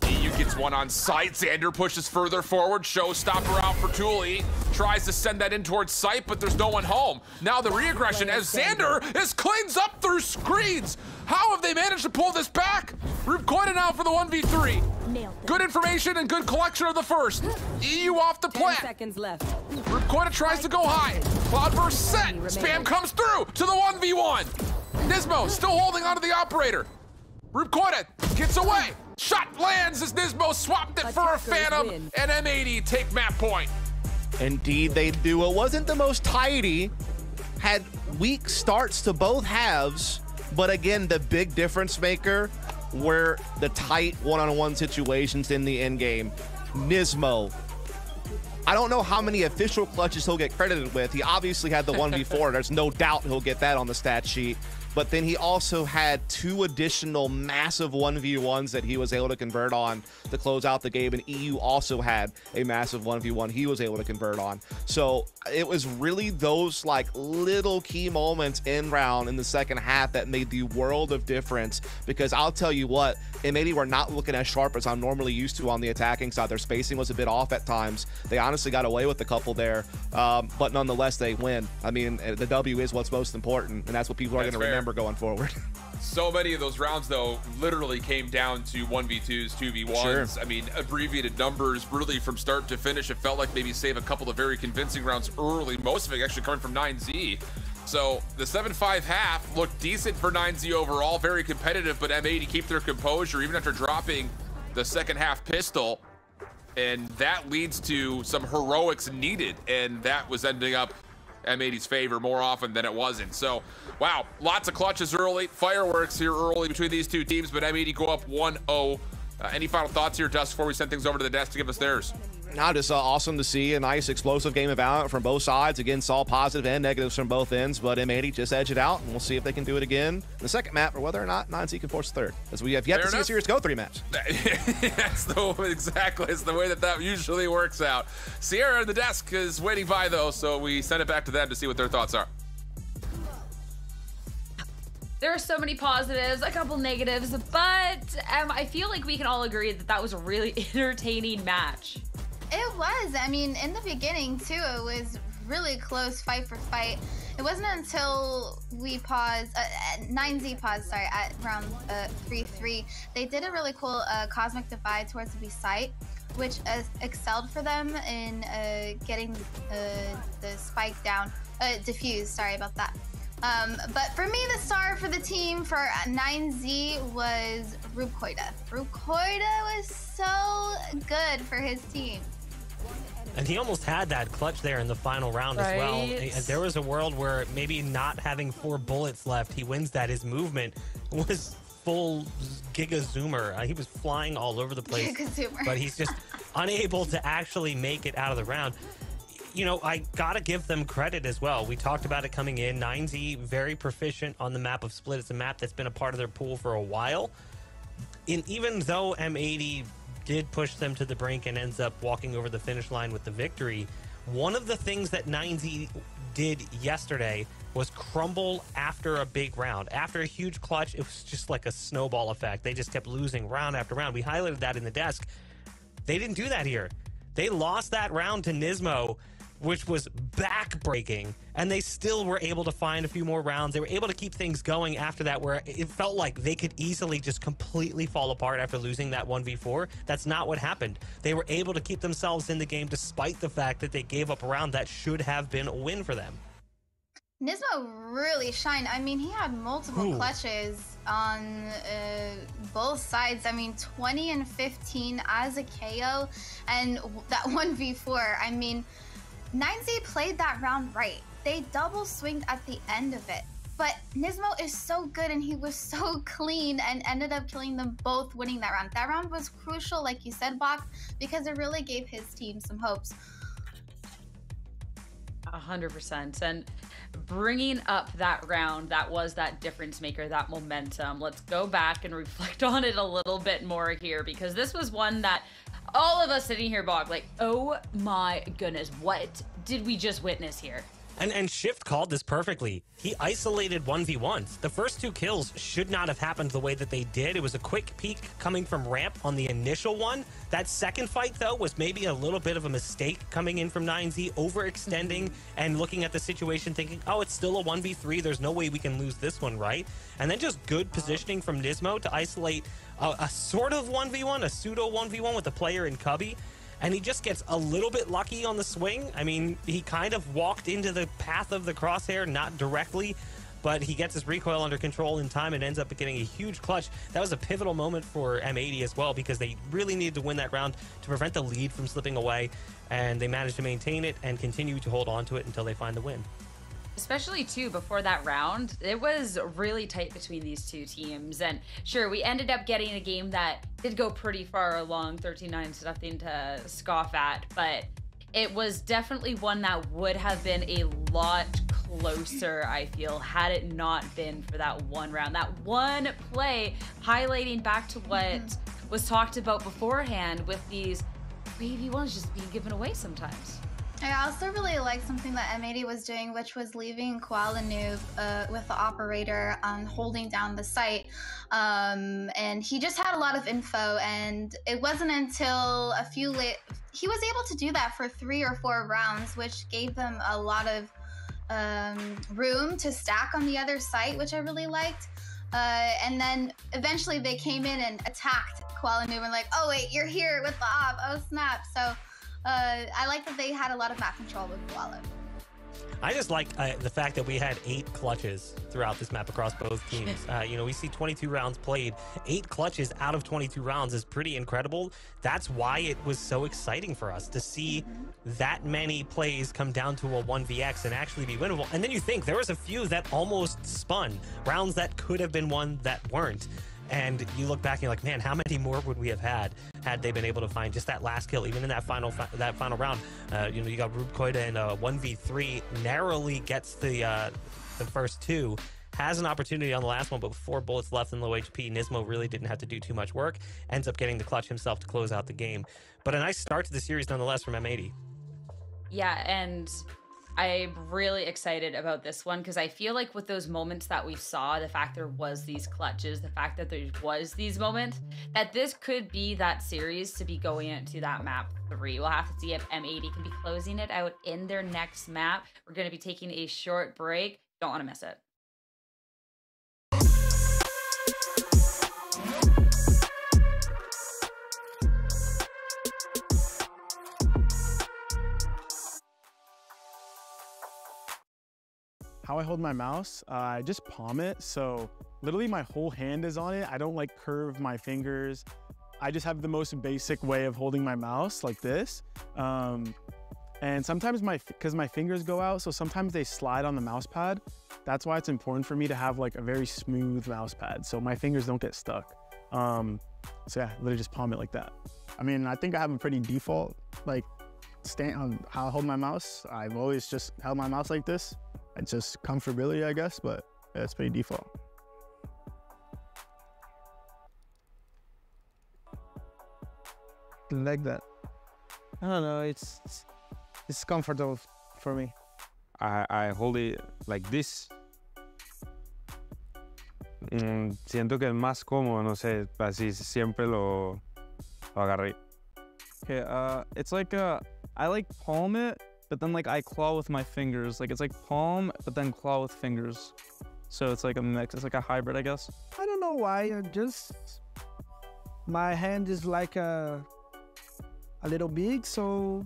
EU gets one on site. Xander pushes further forward. Showstopper out for Thule. Tries to send that in towards site, but there's no one home. Now the re-aggression as Xander is cleans up through screens. How have they managed to pull this back? Rube Koida now for the 1v3. Good information and good collection of the first. EU off the plant. 10 seconds left. Rube Koida tries to go high. Cloudburst set. Spam comes through to the 1v1. Nismo still holding onto the operator. Rube Koida gets away. Shot lands as Nismo swapped it for a Phantom, and M80 take map point. Indeed they do. It wasn't the most tidy. Had weak starts to both halves, but again, the big difference maker were the tight one-on-one situations in the end game. Nismo, I don't know how many official clutches he'll get credited with. He obviously had the 1v4. There's no doubt he'll get that on the stat sheet. But then he also had 2 additional massive 1v1s that he was able to convert on to close out the game. And EU also had a massive 1v1 he was able to convert on. So it was really those like little key moments in round in the second half that made the world of difference. Because I'll tell you what, M80 were not looking as sharp as I'm normally used to on the attacking side. Their spacing was a bit off at times. They honestly got away with a couple there. But nonetheless, they win. I mean, the W is what's most important. And that's what people are going to remember going forward. So many of those rounds, though, literally came down to 1v2s, 2v1s. Sure. I mean, abbreviated numbers really from start to finish. It felt like maybe save a couple of very convincing rounds early, most of it actually coming from 9Z. So the 7-5 half looked decent for 9Z overall, very competitive, but M80 keep their composure even after dropping the second half pistol. And that leads to some heroics needed, and that was ending up M80's favor more often than it wasn't. So, wow, lots of clutches early, fireworks here early between these two teams, but M80 go up 1-0. Any final thoughts here, Dust, before we send things over to the desk to give us theirs? Now, just awesome to see a nice explosive game of Valorant from both sides. Again, saw positive and negatives from both ends, but M80 just edge it out, and we'll see if they can do it again in the second map, or whether or not 9Z can force third, as we have yet to see a series go 3 maps. That's exactly. It's the way that usually works out. Sierra at the desk is waiting by, though, so we send it back to them to see what their thoughts are. There are so many positives, a couple negatives, but I feel like we can all agree that that was a really entertaining match. It was. I mean, in the beginning, too, it was really close fight for fight. It wasn't until we paused, 9Z paused, sorry, at round 3-3. They did a really cool Cosmic Divide towards the B site, which excelled for them in getting the spike down, diffused, sorry about that. But for me, the star for the team for 9Z was Rube Koida. Rube Koida was so good for his team. And he almost had that clutch there in the final round as well. There was a world where maybe not having 4 bullets left, he wins that. His movement was full Giga Zoomer. He was flying all over the place. Giga Zoomer. But he's just unable to actually make it out of the round. You know, I gotta give them credit as well. We talked about it coming in. 9Z, very proficient on the map of Split. It's a map that's been a part of their pool for a while. Even though M80 did push them to the brink and ends up walking over the finish line with the victory, one of the things that 9Z did yesterday was crumble after a big round. After a huge clutch, it was just like a snowball effect. They just kept losing round after round. We highlighted that in the desk. They didn't do that here. They lost that round to Nismo, which was back-breaking, and they still were able to find a few more rounds. They were able to keep things going after that, where it felt like they could easily just completely fall apart after losing that 1v4. That's not what happened. They were able to keep themselves in the game despite the fact that they gave up a round that should have been a win for them. Nismo really shined. I mean, he had multiple clutches on both sides. I mean, 20 and 15 as a KO, and that 1v4. I mean, 9Z played that round right. They double swinged at the end of it. But Nismo is so good and he was so clean and ended up killing them both, winning that round. That round was crucial, like you said, Bach, because it really gave his team some hopes. 100%. And bringing up that round, that was that difference maker, that momentum. Let's go back and reflect on it a little bit more here, because this was one that all of us sitting here, Bog, like, oh my goodness, what did we just witness here? And Shift called this perfectly. He isolated 1v1s. The first 2 kills should not have happened the way that they did. It was a quick peek coming from ramp on the initial one. That second fight, though, was maybe a little bit of a mistake coming in from 9Z, overextending and looking at the situation thinking, oh, it's still a 1v3. There's no way we can lose this one, right? And then just good positioning from Nismo to isolate a sort of 1v1, a pseudo 1v1 with a player in Cubby. And he just gets a little bit lucky on the swing. I mean, he kind of walked into the path of the crosshair, not directly, but he gets his recoil under control in time and ends up getting a huge clutch. That was a pivotal moment for M80 as well, because they really needed to win that round to prevent the lead from slipping away, and they managed to maintain it and continue to hold on to it until they find the win. Especially, too, before that round, it was really tight between these two teams. And sure, we ended up getting a game that did go pretty far along, 13-9, so nothing to scoff at. But it was definitely one that would have been a lot closer, I feel, had it not been for that one round. That one play, highlighting back to what was talked about beforehand with these 3v1s just being given away sometimes. I also really like something that M80 was doing, which was leaving Kuala Noob with the operator holding down the site. And he just had a lot of info, and it wasn't until a few late he was able to do that for 3 or 4 rounds, which gave them a lot of room to stack on the other site, which I really liked. And then eventually they came in and attacked Kuala Noob and like, oh wait, you're here with the op, oh snap. So I like that they had a lot of map control with Kuala. I just like the fact that we had 8 clutches throughout this map across both teams. You know, we see 22 rounds played. 8 clutches out of 22 rounds is pretty incredible. That's why it was so exciting for us to see that many plays come down to a 1vx and actually be winnable. And then you think there was a few that almost spun, rounds that could have been won that weren't. And you look back and you're like, man, how many more would we have had they been able to find just that last kill, even in that final round? You know, you got Rube Koida in a 1v3, narrowly gets the first 2, has an opportunity on the last one, but with 4 bullets left in low HP, Nismo really didn't have to do too much work, ends up getting the clutch himself to close out the game. But a nice start to the series nonetheless from M80. Yeah, and I'm really excited about this one because I feel like with those moments that we saw, the fact there was these clutches, the fact that there was these moments, that this could be that series to be going into that map 3. We'll have to see if M80 can be closing it out in their next map. We're going to be taking a short break. Don't want to miss it. How I hold my mouse, I just palm it. So literally my whole hand is on it. I don't like curve my fingers. I just have the most basic way of holding my mouse like this. And sometimes because my fingers go out, so sometimes they slide on the mouse pad. That's why it's important for me to have like a very smooth mouse pad so my fingers don't get stuck. So yeah, literally just palm it like that. I mean, I think I have a pretty default like stand on how I hold my mouse. I've always just held my mouse like this. It's just comfortability, I guess, but yeah, it's pretty default. Like that. I don't know, it's comfortable for me. I hold it like this. Siento que es más cómodo, no sé, así siempre lo agarré. Okay, it's like I like palm it, but then like I claw with my fingers. Like it's like palm, but then claw with fingers. So it's like a mix. It's like a hybrid, I guess. I don't know why. My hand is like a little big, so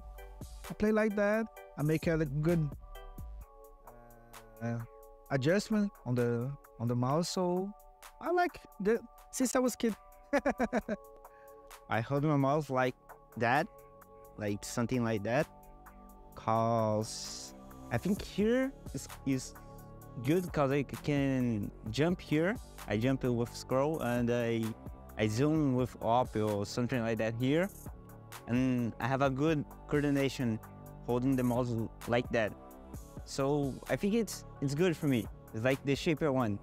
I play like that. I make a good adjustment on the mouse. So I like since I was a kid. I hold my mouse like that, like something like that, cause I think here is good because I can jump here. I jump with scroll and I zoom with up or something like that here, and I have a good coordination holding the mouse like that. So I think it's good for me. It's like the shaper one.